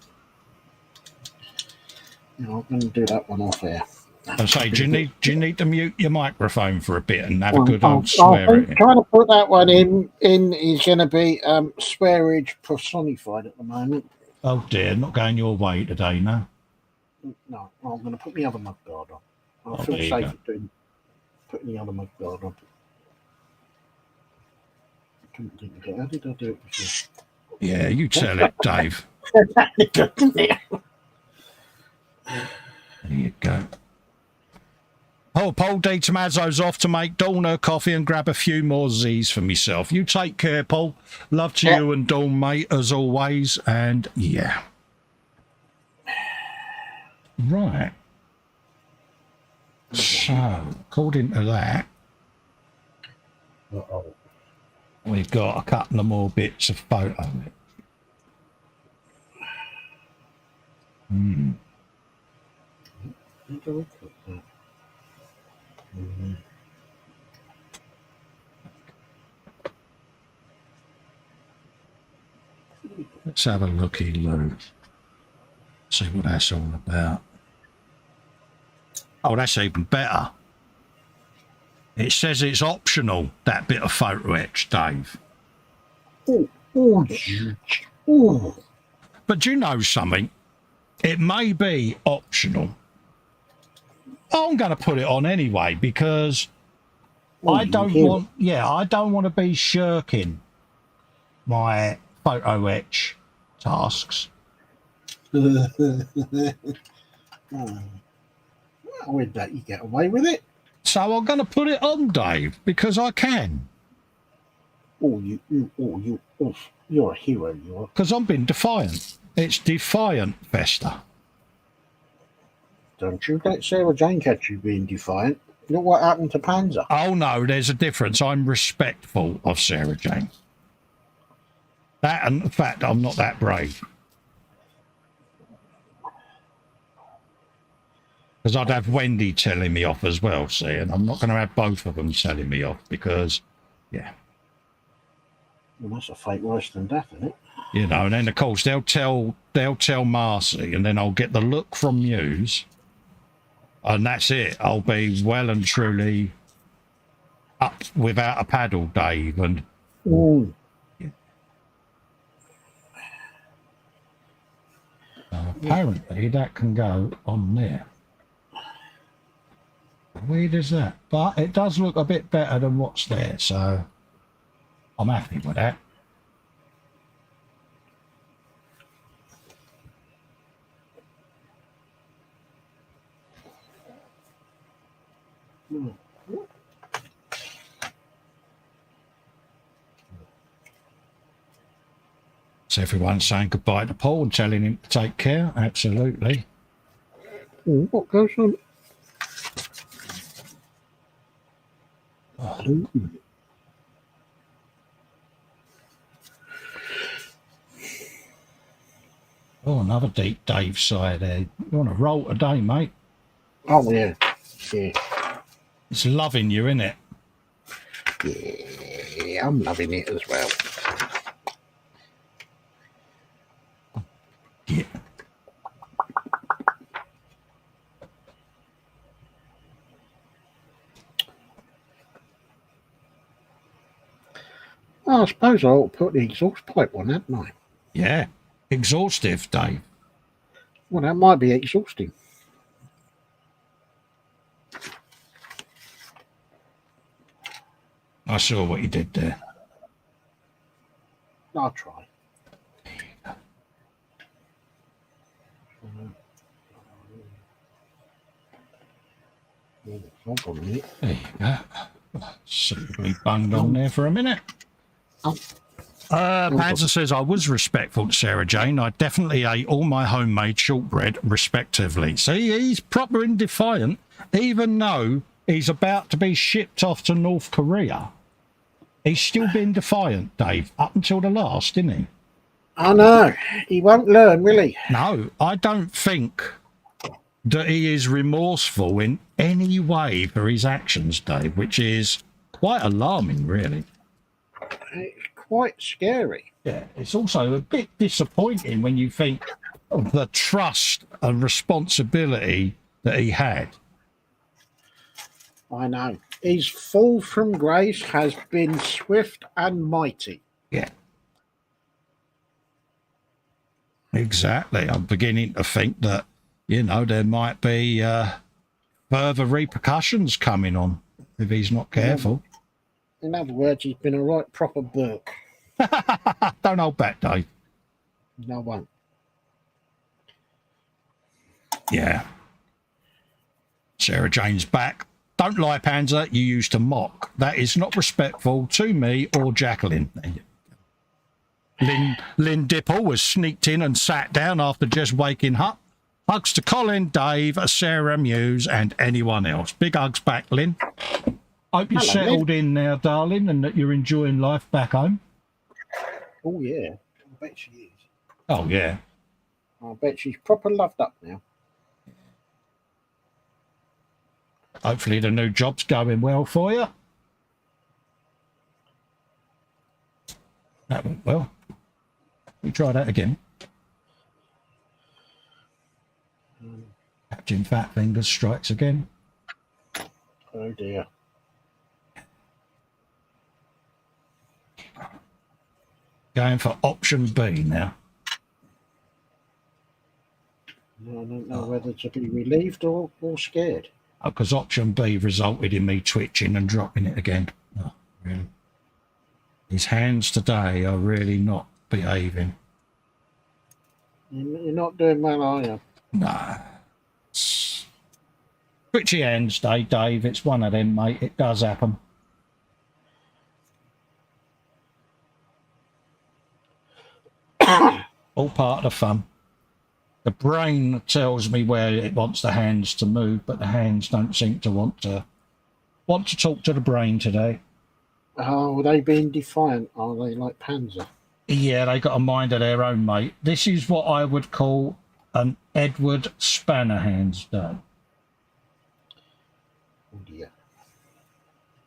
I'm going to do that one off here. And say, do you need to mute your microphone for a bit and have a good old swear I at think it? trying to put that one in is going to be swearage personified at the moment. Oh dear, not going your way today, no? No, I'm going to put the other mud guard on. I Oh, feel there you safe go. putting the other mud guard on. I couldn't think of it. How did I do it before? Yeah, you tell it, Dave. There There you go. Oh, Paul D. Tomazzo's off to make Dawn her coffee and grab a few more Z's for myself. You take care, Paul. Love to you and Dawn, mate, as always. And yeah. Right. So, according to that, we've got a couple of more bits of photo. Let's have a looky, Lou. See what that's all about. Oh, that's even better. It says it's optional, that bit of photo etch, Dave. But do you know something? It may be optional. I'm going to put it on anyway because I don't want to be shirking my photo etch tasks. With that, you get away with it. So I'm going to put it on, Dave, because I can. You're a hero, you are. Because I'm being defiant. It's defiant, Festa. Don't you let Sarah Jane catch you being defiant. Look what happened to Panzer. Oh, no, there's a difference. I'm respectful of Sarah Jane. That and the fact I'm not that brave. Because I'd have Wendy telling me off as well, see, and I'm not going to have both of them telling me off because, yeah. Well, that's a fate worse than death, isn't it? You know, and then of course they'll tell Marcy, and then I'll get the look from Muse, and that's it. I'll be well and truly up without a paddle, Dave, and yeah. Apparently that can go on there. Weird as that, but it does look a bit better than what's there, so I'm happy with that. So everyone's saying goodbye to Paul and telling him to take care. Absolutely. What goes on? Oh, another deep Dave sigh there. You're on a roll today, mate. Oh, yeah. Yeah. It's loving you, isn't it? Yeah, I'm loving it as well. Yeah. Oh, I suppose I ought to put the exhaust pipe on, hadn't I? Yeah. Exhaustive, Dave. Well, that might be exhausting. I saw what you did there. I'll try. Hold on a minute. There you go. Simply bunged on there for a minute. Oh. Panzer says, I was respectful to Sarah Jane. I definitely ate all my homemade shortbread respectively. See, he's proper and defiant, even though he's about to be shipped off to North Korea. He's still been defiant, Dave, up until the last, isn't he? I know. He won't learn, will he? No, I don't think that he is remorseful in any way for his actions, Dave, which is quite alarming, really. It's quite scary. Yeah, it's also a bit disappointing when you think of the trust and responsibility that he had. I know. His fall from grace has been swift and mighty. Yeah. Exactly. I'm beginning to think that, there might be further repercussions coming on if he's not careful. In other words, he's been a right proper Burke. Don't hold back, Dave. No one. Yeah. Sarah Jane's back. Don't lie, Panzer. You used to mock. That is not respectful to me or Jacqueline. Lynn Dipple was sneaked in and sat down after just waking up. Hugs to Colin, Dave, Sarah Muse, and anyone else. Big hugs back, Lynn. Hope you're settled in now, darling, and that you're enjoying life back home. Oh, yeah. I bet she is. Oh, yeah. I bet she's proper loved up now. Hopefully the new job's going well for you. That went well. We try that again. Captain Fat Fingers strikes again. Oh, dear. Going for option B now. I don't know whether to be relieved or scared. Because option B resulted in me twitching and dropping it again. Oh, really? His hands today are really not behaving. You're not doing well, are you? No. Twitchy hands day, Dave. It's one of them, mate. It does happen. All part of the fun. The brain tells me where it wants the hands to move, but the hands don't seem to want to talk to the brain today. Oh, are they being defiant? Are they like Panzer? Yeah, they got a mind of their own, mate. This is what I would call an Edward Spannerhands day. Oh dear.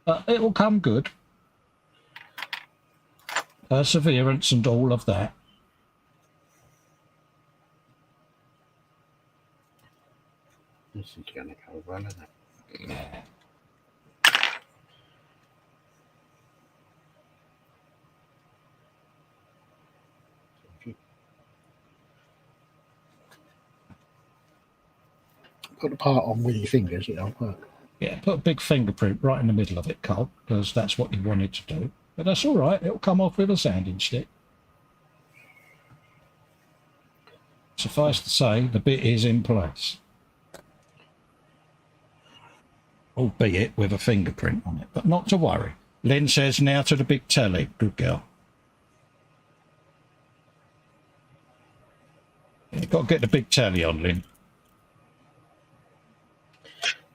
But it will come good. Perseverance and all of that. This is going to go well, isn't it? Yeah. Put the part on with your fingers, it'll work. Yeah, put a big fingerprint right in the middle of it, Cole, because that's what you wanted to do. But that's all right. It'll come off with a sanding stick. Suffice to say, the bit is in place. Albeit with a fingerprint on it, but not to worry. Lynn says now to the big telly. Good girl. You've got to get the big telly on, Lynn.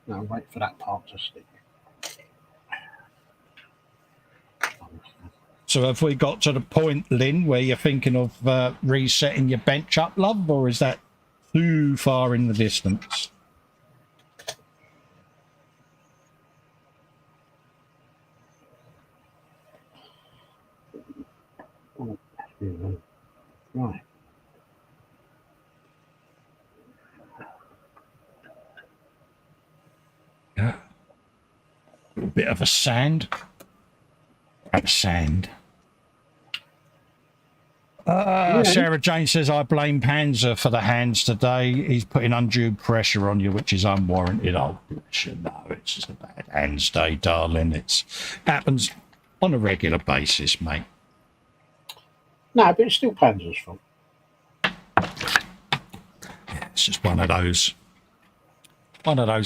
Now wait for that part to stick. So have we got to the point, Lynn, where you're thinking of resetting your bench up, love, or is that too far in the distance? Oh, right. Yeah. A little bit of a sand. Sand. Sarah Jane says, I blame Panzer for the hands today. He's putting undue pressure on you, which is unwarranted. Oh, bless you. No, it's just a bad hands day, darling. It happens on a regular basis, mate. No, but it's still Panzer's fault. Yeah, it's just one of those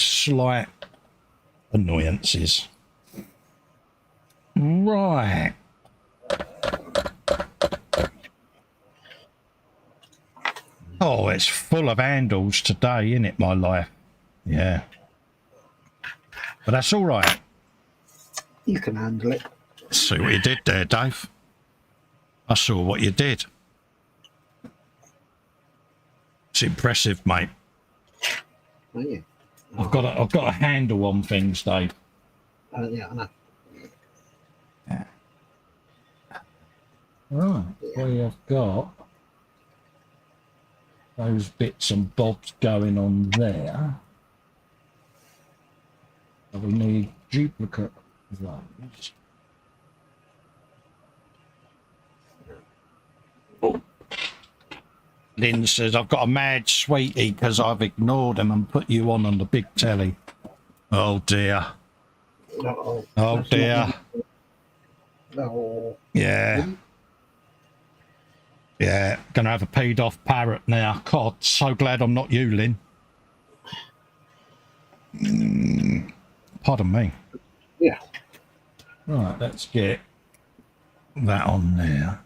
slight annoyances. Right. Oh, it's full of handles today, isn't it, my life? Yeah. But that's all right. You can handle it. See what you did there, Dave. I saw what you did. It's impressive, mate. Oh, yeah. I've got a handle on things, Dave. Yeah, I know. Yeah. Right. We have got those bits and bobs going on there. So we need duplicate of those. Oh. Lynn says, I've got a mad sweetie because I've ignored him and put you on the big telly. Oh, dear. Uh-oh. Oh, dear. Oh. Yeah. Yeah, gonna have a paid off parrot now. God, so glad I'm not you, Lynn. Pardon me. Yeah. Right, let's get that on there.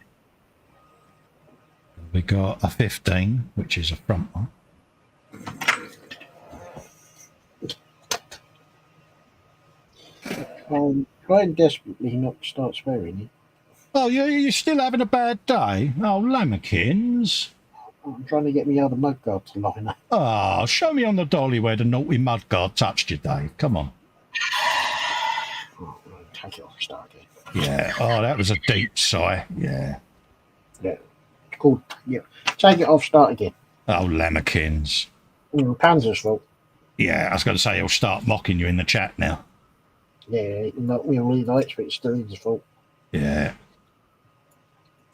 We got a 15, which is a front one. Trying desperately not to start swearing. Oh, you're still having a bad day? Oh, Lamekins. I'm trying to get me other mudguard to line up. Oh, show me on the dolly where the naughty mudguard touched you, Dave. Come on. Oh, take it off, start again. Yeah. Oh, that was a deep sigh. Yeah. Yeah. Cool. Yeah. Take it off, start again. Oh, Lamekins. Panzer's fault. Yeah, I was going to say he'll start mocking you in the chat now. Yeah, we'll leave lights, but it's still his fault. Yeah.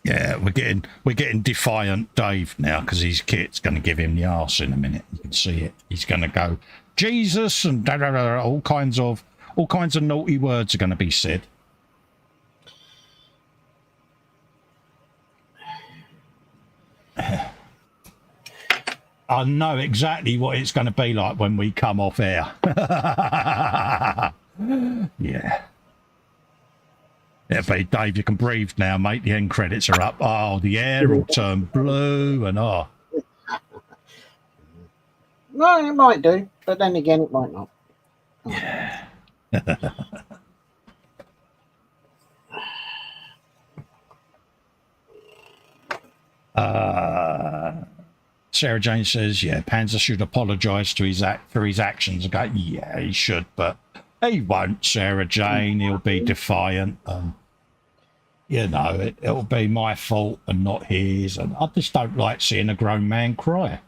Yeah, we're getting defiant Dave now because his kit's going to give him the arse in a minute. You can see it. He's going to go Jesus and da, da, da, all kinds of naughty words are going to be said. I know exactly what it's going to be like when we come off air. Yeah. Yeah, but Dave, you can breathe now, mate. The end credits are up. Oh, the air will turn blue and oh. No, it might do, but then again, it might not. Oh. Yeah. Sarah Jane says, yeah, Panzer should apologise to for his actions. I go, yeah, he should, but he won't, Sarah Jane. He'll be defiant. You know, it'll be my fault and not his. And I just don't like seeing a grown man cry.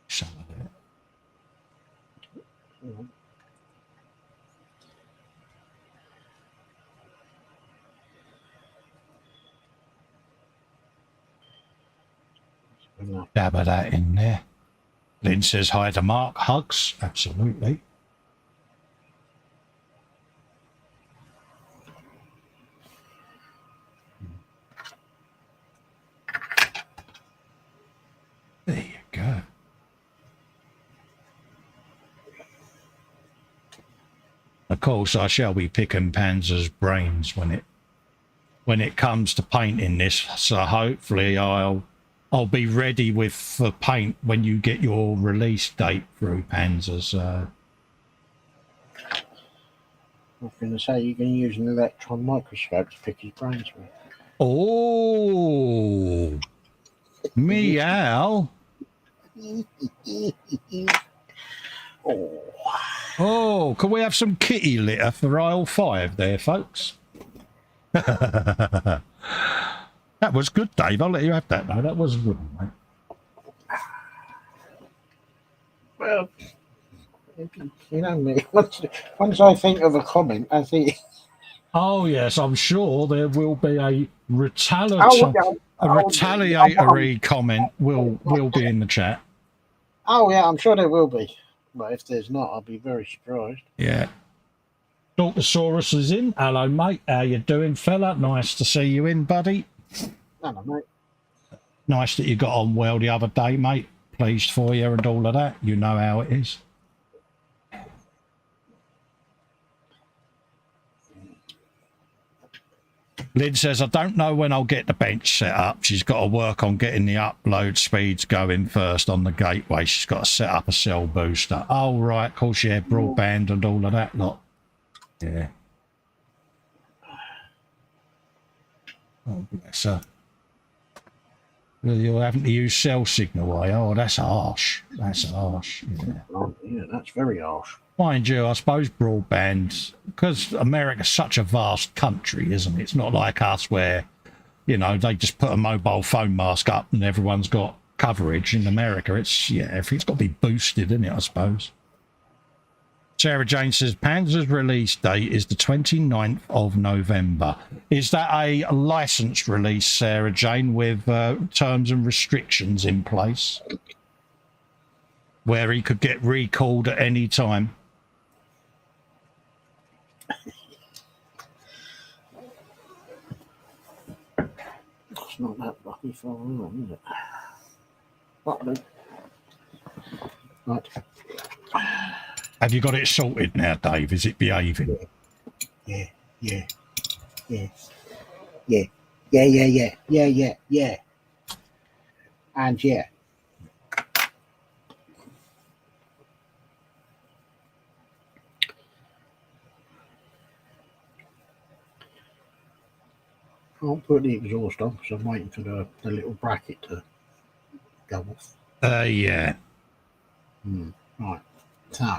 Some of it. Dab of that in there. Lynn says hi to Mark. Hugs. Absolutely. There you go. Of course, I shall be picking Panzer's brains when it comes to painting this. So hopefully I'll be ready with the paint when you get your release date through, Panzer's. I was going to say you can use an electron microscope to pick his brains with. Oh, meow. Oh, can we have some kitty litter for aisle 5 there, folks? That was good, Dave. I'll let you have that, though. That was a good one, mate. Well, you know me. Once I think of a comment, I think. Oh yes, I'm sure there will be a retaliatory comment will be in the chat. Oh yeah, I'm sure there will be. But if there's not, I'll be very surprised. Yeah. Dorkosaurus is in. Hello, mate. How you doing, fella? Nice to see you in, buddy. Hello, mate. Nice that you got on well the other day, mate. Pleased for you and all of that. You know how it is. Lynn says, I don't know when I'll get the bench set up. She's got to work on getting the upload speeds going first on the gateway. She's got to set up a cell booster. Oh, right. Of course, yeah, broadband and all of that lot. Yeah. Oh, bless her. Well, you're having to use cell signal, are you? Oh, that's harsh. That's harsh. Yeah. Oh, yeah, that's very harsh. Mind you, I suppose broadband, because America's such a vast country, isn't it? It's not like us where, you know, they just put a mobile phone mask up and everyone's got coverage. In America, it's, yeah, everything's got to be boosted, isn't it, I suppose? Sarah Jane says, Panzer's release date is the 29th of November. Is that a licensed release, Sarah Jane, with terms and restrictions in place? Where he could get recalled at any time? It's not that bloody far along, is it? What, Luke? Right. Have you got it sorted now, Dave? Is it behaving? Yeah. And yeah. I'll put the exhaust on because I'm waiting for the little bracket to go off. Yeah. Right. So.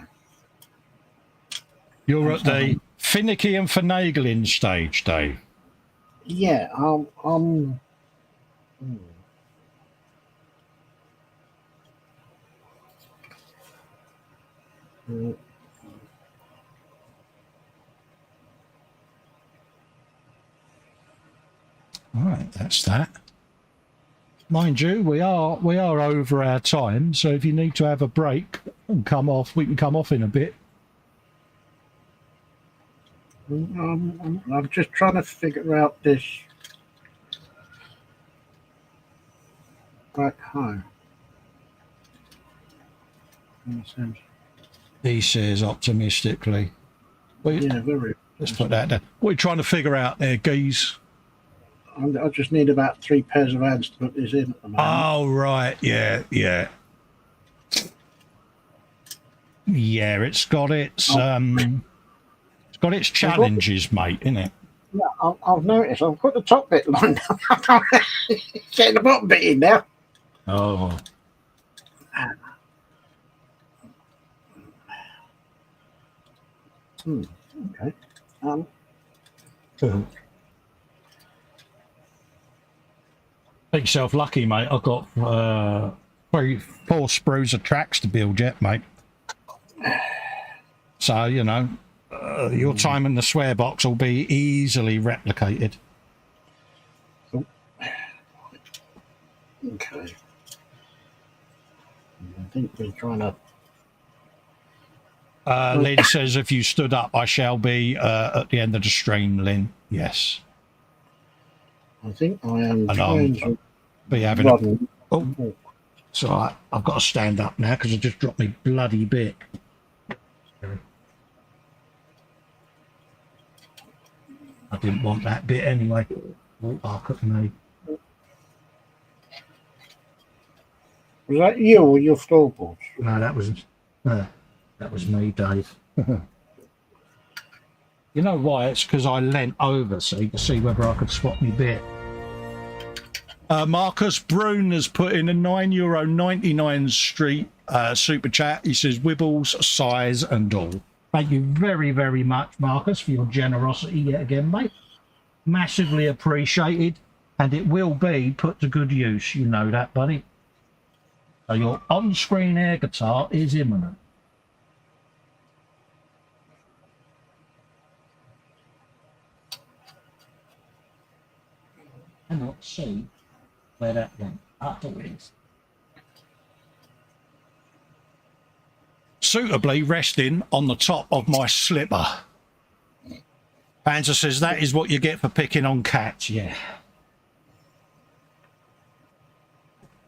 You're at the finicky and finagling stage, Dave. Yeah, All right, that's that. Mind you, we are over our time, so if you need to have a break and come off, we can come off in a bit. I'm just trying to figure out this back home. He says optimistically. Well, yeah, very. Let's put that down. What are you trying to figure out there, geez? I just need about 3 pairs of hands to put this in at the moment. Oh, right. Yeah. Yeah, it's got its challenges, mate, isn't it? Yeah, I've noticed. I've got the top bit lined up. Getting the bottom bit in now. Oh. Okay. Make yourself lucky, mate. I've got 4 sprues of tracks to build yet, mate. So, you know, your time in the swear box will be easily replicated. Oh. Okay. I think we're trying to... Lynn says, if you stood up, I shall be at the end of the stream, Lynn. Yes. I think I am and trying to be having a... Oh, it's all right. I've got to stand up now because I just dropped my bloody bit. I didn't want that bit anyway. Oh, bark at me. Was that you or your floorboards? No, that was me, Dave. You know why? It's because I leant over, see, to see whether I could spot me bit. Marcus Brune has put in a €9.99 street super chat. He says, Wibbles, size and all. Thank you very, very much, Marcus, for your generosity yet again, mate. Massively appreciated, and it will be put to good use. You know that, buddy. So your on-screen air guitar is imminent. I cannot see where that went. Up it is. Suitably resting on the top of my slipper. Panzer says that is what you get for picking on cats. Yeah.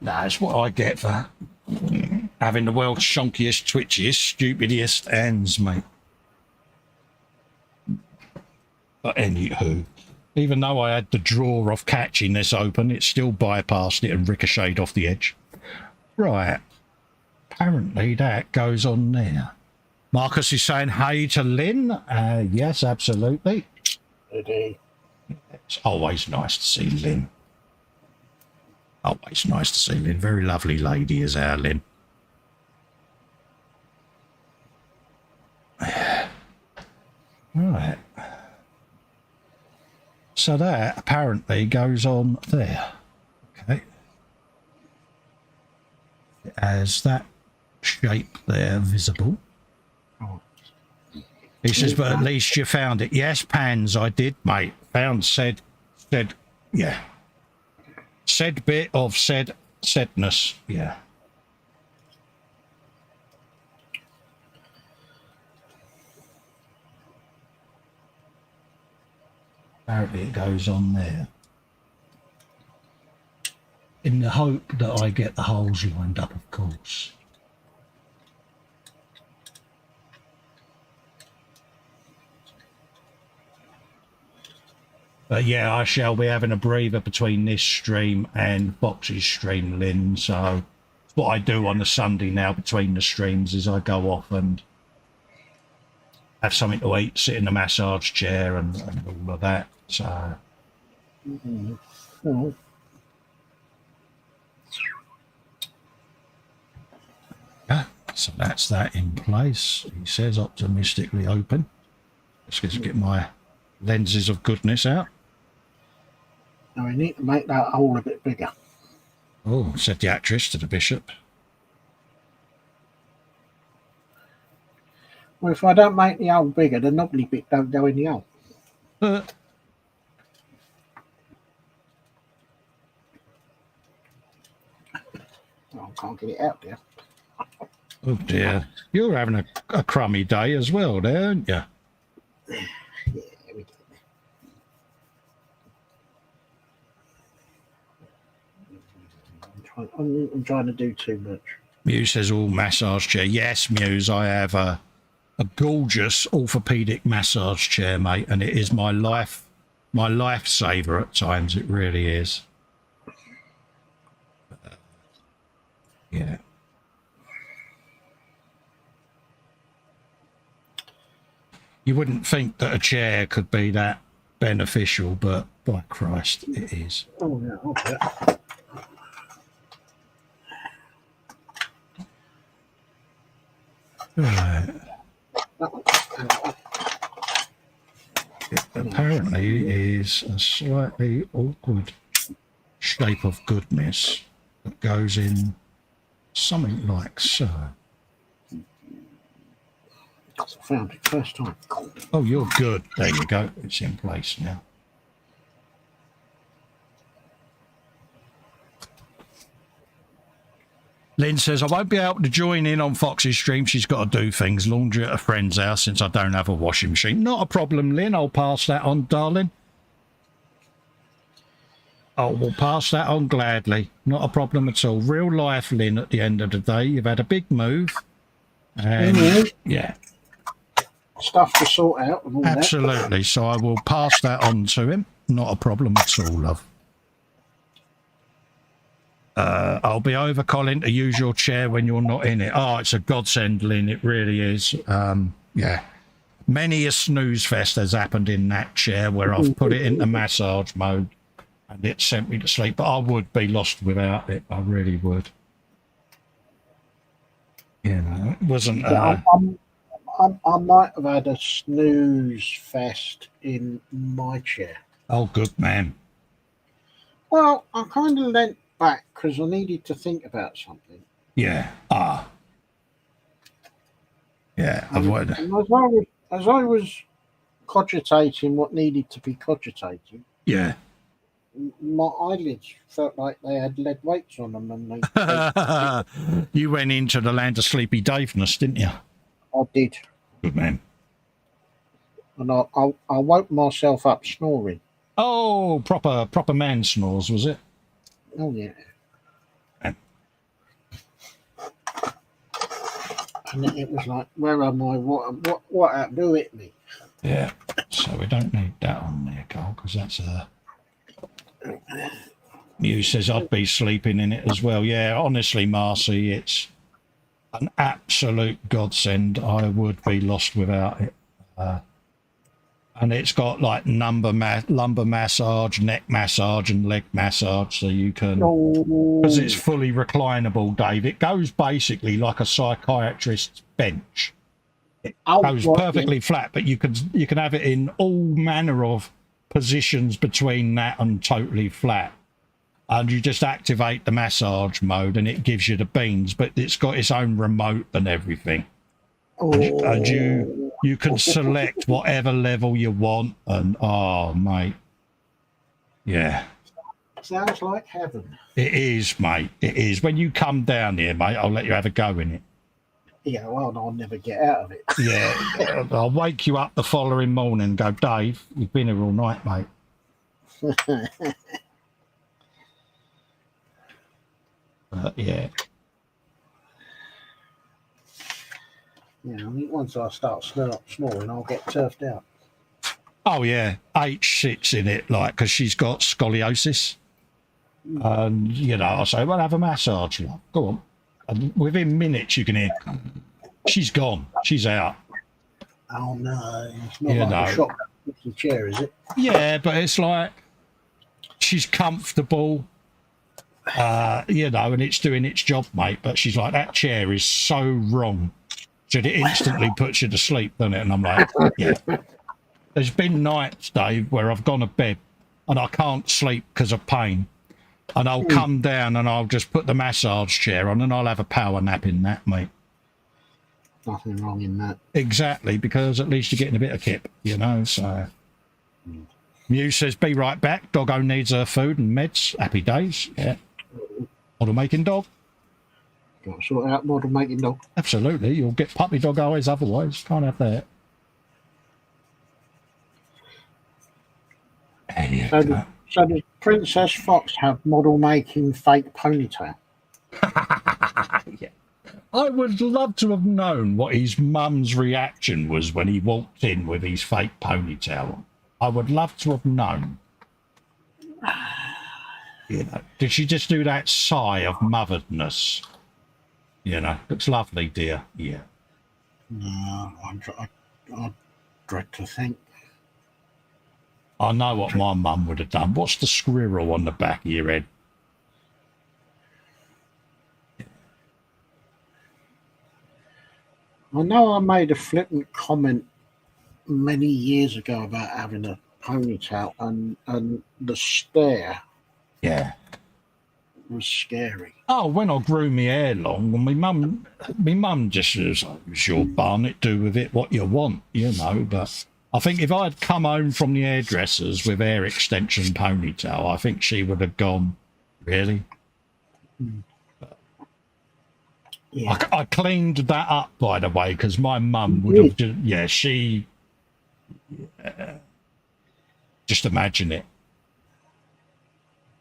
That's what I get for having the world's shonkiest, twitchiest, stupidest hands, mate. But anywho, even though I had the drawer of catching this open, it still bypassed it and ricocheted off the edge. Right. Apparently that goes on there. Marcus is saying hey to Lynn. Yes, absolutely. Good. It's always nice to see Lynn. Always nice to see Lynn. Very lovely lady is our Lynn. Right. So that apparently goes on there. Okay. As that shape there visible. Oh. He says, but at least you found it. Yes, Pans, I did, mate. Found said, yeah. Said bit of saidness, yeah. Apparently it goes on there. In the hope that I get the holes lined up, of course. But yeah, I shall be having a breather between this stream and Fox's stream, Lynn. So what I do on the Sunday now between the streams is I go off and have something to eat, sit in the massage chair and all of that. So yeah, so that's that in place. He says optimistically open. Let's get my lenses of goodness out. Now we need to make that hole a bit bigger. Oh, said the actress to the bishop. Well, if I don't make the hole bigger, the knobbly bit don't go in the hole. Oh, I can't get it out there. Oh dear. You're having a crummy day as well there, aren't you? Yeah, we get there. I'm trying to do too much. Muse says, all massage chair. Yes, Muse, I have a gorgeous orthopedic massage chair, mate, and it is my lifesaver at times. It really is. Yeah. You wouldn't think that a chair could be that beneficial, but by Christ, it is. Oh, yeah, I'll bet. Right. It apparently is a slightly awkward shape of goodness that goes in something like so. I found it first time. Oh, you're good. There you go. It's in place now. Lynn says, I won't be able to join in on Fox's stream. She's got to do things. Laundry at a friend's house since I don't have a washing machine. Not a problem, Lynn. I'll pass that on, darling. I will pass that on gladly. Not a problem at all. Real life, Lynn, at the end of the day. You've had a big move. And yeah. Stuff to sort out and all Absolutely. That. So I will pass that on to him. Not a problem at all, love. I'll be over, Colin, to use your chair when you're not in it. Oh, it's a godsend, Lynn. It really is. Yeah. Many a snooze fest has happened in that chair where I've put it into massage mode and it sent me to sleep. But I would be lost without it. I really would. You know, it wasn't... I might have had a snooze fest in my chair. Oh, good man. Well, I kind of leant back because I needed to think about something. Yeah. Yeah. And as I was cogitating what needed to be cogitated, Yeah. my eyelids felt like they had lead weights on them, and You went into the land of sleepy Daveness, didn't you? I did, Good man. and I woke myself up snoring. Oh, proper man snores, was it? Oh yeah. And it was like, where am I? What happened? Who hit me? Yeah. So we don't need that on there, Cole, because that's a. Muse says I'd be sleeping in it as well. Yeah, honestly, Marcy, it's an absolute godsend. I would be lost without it. And it's got like lumbar massage, neck massage, and leg massage, so you can, because it's fully reclinable, Dave. It goes basically like a psychiatrist's bench. It goes perfectly flat, but you can have it in all manner of positions between that and totally flat. And you just activate the massage mode, and it gives you the beans. But it's got its own remote and everything. And you can select whatever level you want, and oh mate, yeah, Sounds like heaven. it is, mate. It is. When you come down here, mate, I'll let you have a go in it. Yeah, well, I'll never get out of it. Yeah, I'll wake you up the following morning and go, Dave, you've been here all night, mate. Yeah. Yeah, I think once I start snoring, I'll get turfed out. Oh yeah, H sits in it like because she's got scoliosis, and you know I say, well, have a massage. Love. Go on, and within minutes you can hear she's gone, she's out. Oh no, it's not like a shop chair, is it? Yeah, but it's like she's comfortable, you know, and it's doing its job, mate. But she's like, that chair is so wrong. So it instantly puts you to sleep, doesn't it? And I'm like, yeah. There's been nights, Dave, where I've gone to bed and I can't sleep because of pain. And I'll come down and I'll just put the massage chair on and I'll have a power nap in that, mate. Nothing wrong in that. Exactly, because at least you're getting a bit of kip, you know, so. Muse says, be right back. Doggo needs her food and meds. Happy days, yeah. Model making dog. Got to sort out model making dog. Absolutely, you'll get puppy dog eyes otherwise. Can't have that. So does Princess Fox have model making fake ponytail? Yeah. I would love to have known what his mum's reaction was when he walked in with his fake ponytail on. I would love to have known. You know, did she just do that sigh of motheredness? You know, looks lovely, dear. Yeah. No, I dread to think. I know what my mum would have done. What's the squirrel on the back of your head? I know I made a flippant comment many years ago about having a ponytail, and the stare was scary. Oh, when I grew my hair long, well, my mum just says, oh, it's your barnet, do with it what you want, you know. But I think if I'd come home from the hairdressers with hair extension ponytail, I think she would have gone, really? Yeah. I cleaned that up, by the way, because my mum would have just, just imagine it.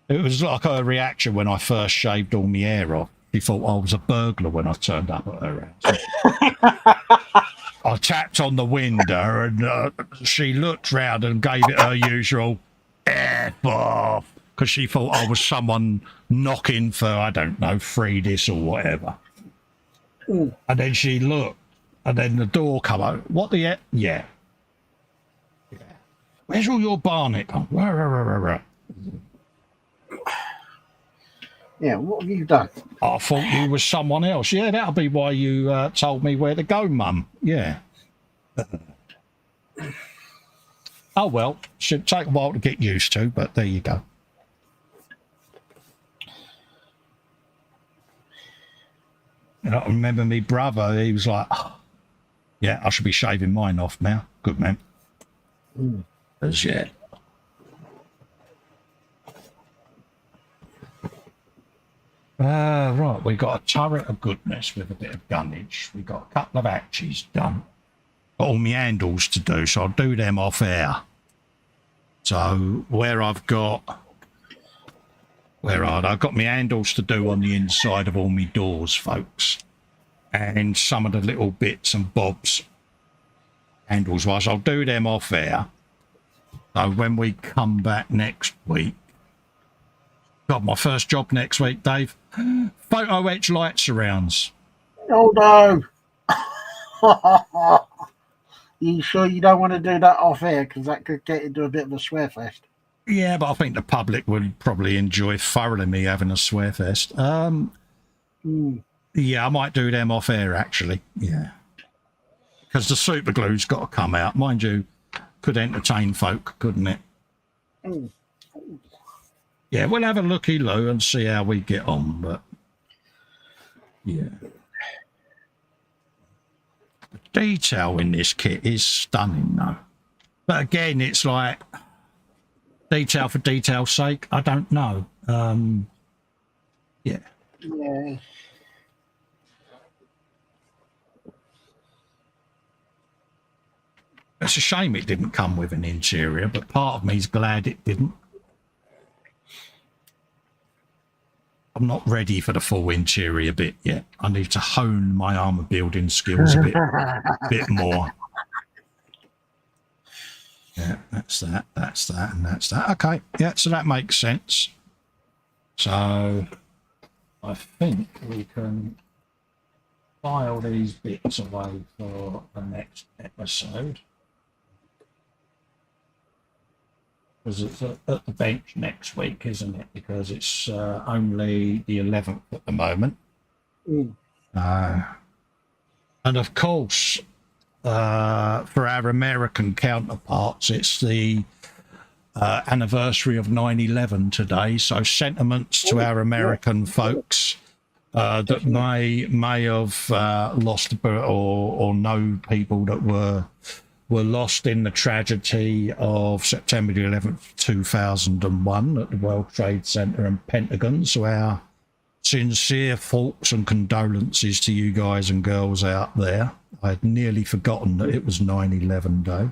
It was like her reaction when I first shaved all my hair off. She thought I was a burglar when I turned up at her house. I tapped on the window and she looked round and gave it her usual F off because she thought I was someone knocking for, I don't know, free this or whatever. And then she looked and then the door come out. What the heck? Yeah. Where's all your barnet gone? Yeah, what have you done? I thought you was someone else. Yeah, that'll be why you told me where to go, Mum. Yeah. Oh, well, should take a while to get used to, but there you go. I remember my brother, he was like, oh, yeah, I should be shaving mine off now. Good man. As yet. Right, we got a turret of goodness with a bit of gunnage. We got a couple of hatches done. Got all my handles to do, so I'll do them off air. So I've got my handles to do on the inside of all my doors, folks, and some of the little bits and bobs handles wise. I'll do them off air. So when we come back next week, got my first job next week, Dave. Photo etch light surrounds. Oh no! You sure you don't want to do that off air, because that could get into a bit of a swear fest? Yeah, but I think the public would probably enjoy thoroughly me having a swear fest. Yeah, I might do them off air actually. Yeah, because the super glue's got to come out, mind you. Could entertain folk, couldn't it? Yeah, we'll have a looky-loo and see how we get on, but yeah. The detail in this kit is stunning, though. But again, it's like detail for detail's sake. I don't know. Yeah. Yeah. It's a shame it didn't come with an interior, but part of me's glad it didn't. I'm not ready for the full interior bit yet. I need to hone my armor building skills a bit more. Yeah, that's that, and that's that. Okay, yeah, so that makes sense. So I think we can file these bits away for the next episode. Because it's at the bench next week, isn't it? Because it's only the 11th at the moment. And of course, for our American counterparts, it's the anniversary of 9/11 today. So sentiments to our American folks that may have lost or know people that were lost in the tragedy of September the 11th, 2001 at the World Trade Center and Pentagon. So our sincere thoughts and condolences to you guys and girls out there. I'd nearly forgotten that it was 9/11 day.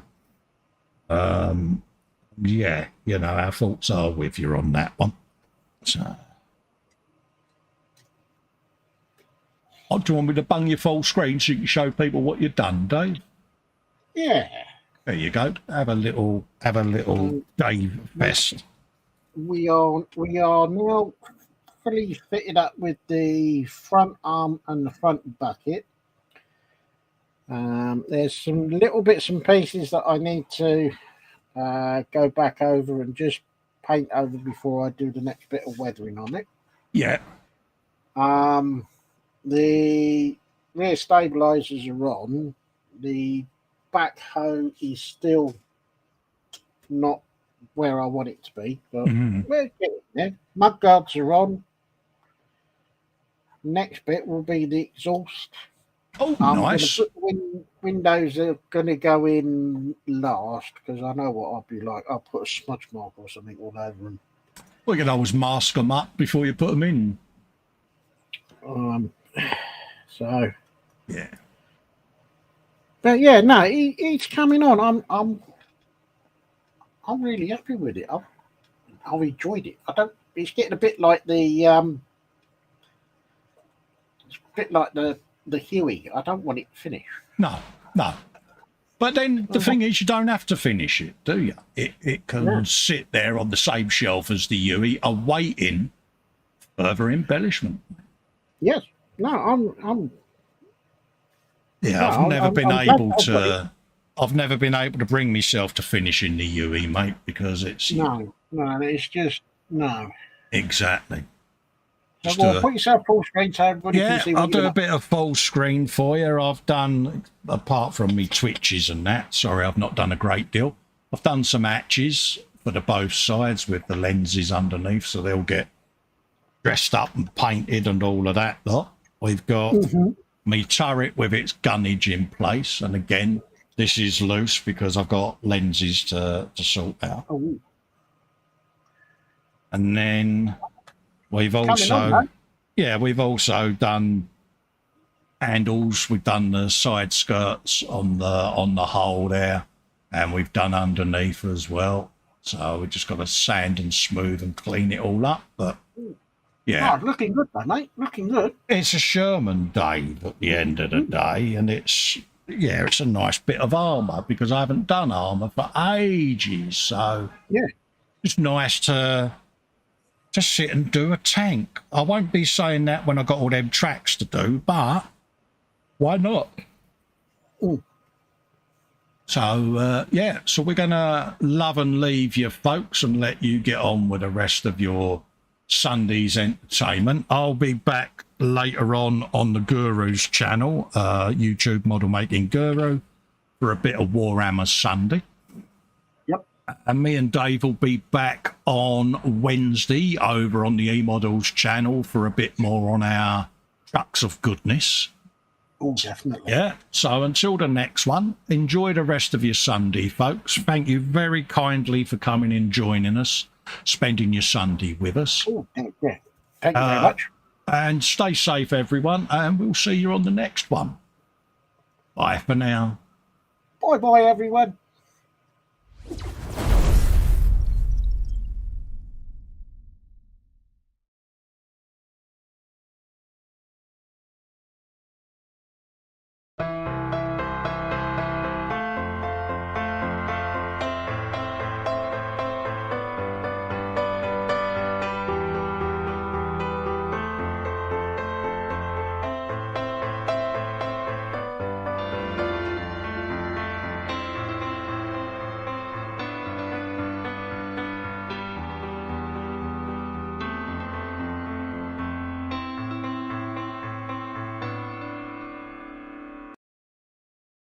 Yeah, you know, our thoughts are with you on that one. So, oh, do you want me to bung your full screen so you can show people what you've done, Dave? Yeah. There you go. Have a little Dave fest. We are now fully fitted up with the front arm and the front bucket. There's some little bits and pieces that I need to go back over and just paint over before I do the next bit of weathering on it. Yeah. The rear stabilizers are on. The backhoe is still not where I want it to be, but we're getting there. Mud guards are on. Next bit will be the exhaust. Oh, nice. The windows are going to go in last because I know what I'll be like. I'll put a smudge mark or something all over them. Well, you can always mask them up before you put them in. So yeah. But yeah, no, it's coming on. I'm really happy with it. I've enjoyed it. It's getting a bit like the Huey. I don't want it finished. No. But then the thing is, you don't have to finish it, do you? It can sit there on the same shelf as the Huey, awaiting further embellishment. Yes. No, I'm. Yeah, I've never been able to bring myself to finishing the UE, mate, because it's it's just no. Exactly. So put yourself full screen so everybody can see. I'll do a bit of full screen for you. I've done, apart from me twitches and that. Sorry, I've not done a great deal. I've done some hatches for the both sides with the lenses underneath, so they'll get dressed up and painted and all of that lot. We've got me turret with its gunnage in place. And again, this is loose because I've got lenses to sort out. Oh. And then we've also, we've also done handles. We've done the side skirts on the hull there, and we've done underneath as well. So we've just got to sand and smooth and clean it all up. But yeah, looking good, though, mate. Looking good. It's a Sherman Dave at the end of the day, and it's a nice bit of armour because I haven't done armour for ages. So it's nice to just sit and do a tank. I won't be saying that when I've got all them tracks to do, but why not? So, so we're going to love and leave you folks and let you get on with the rest of your Sunday's entertainment. I'll be back later on the Guru's channel, YouTube Model Making Guru, for a bit of Warhammer Sunday. Yep. And me and Dave will be back on Wednesday over on the E-Models channel for a bit more on our trucks of goodness. Oh, definitely. Yeah. So until the next one, enjoy the rest of your Sunday, folks. Thank you very kindly for coming and joining us, spending your Sunday with us. Oh, thank you very much. And stay safe, everyone, and we'll see you on the next one. Bye for now. Bye-bye, everyone.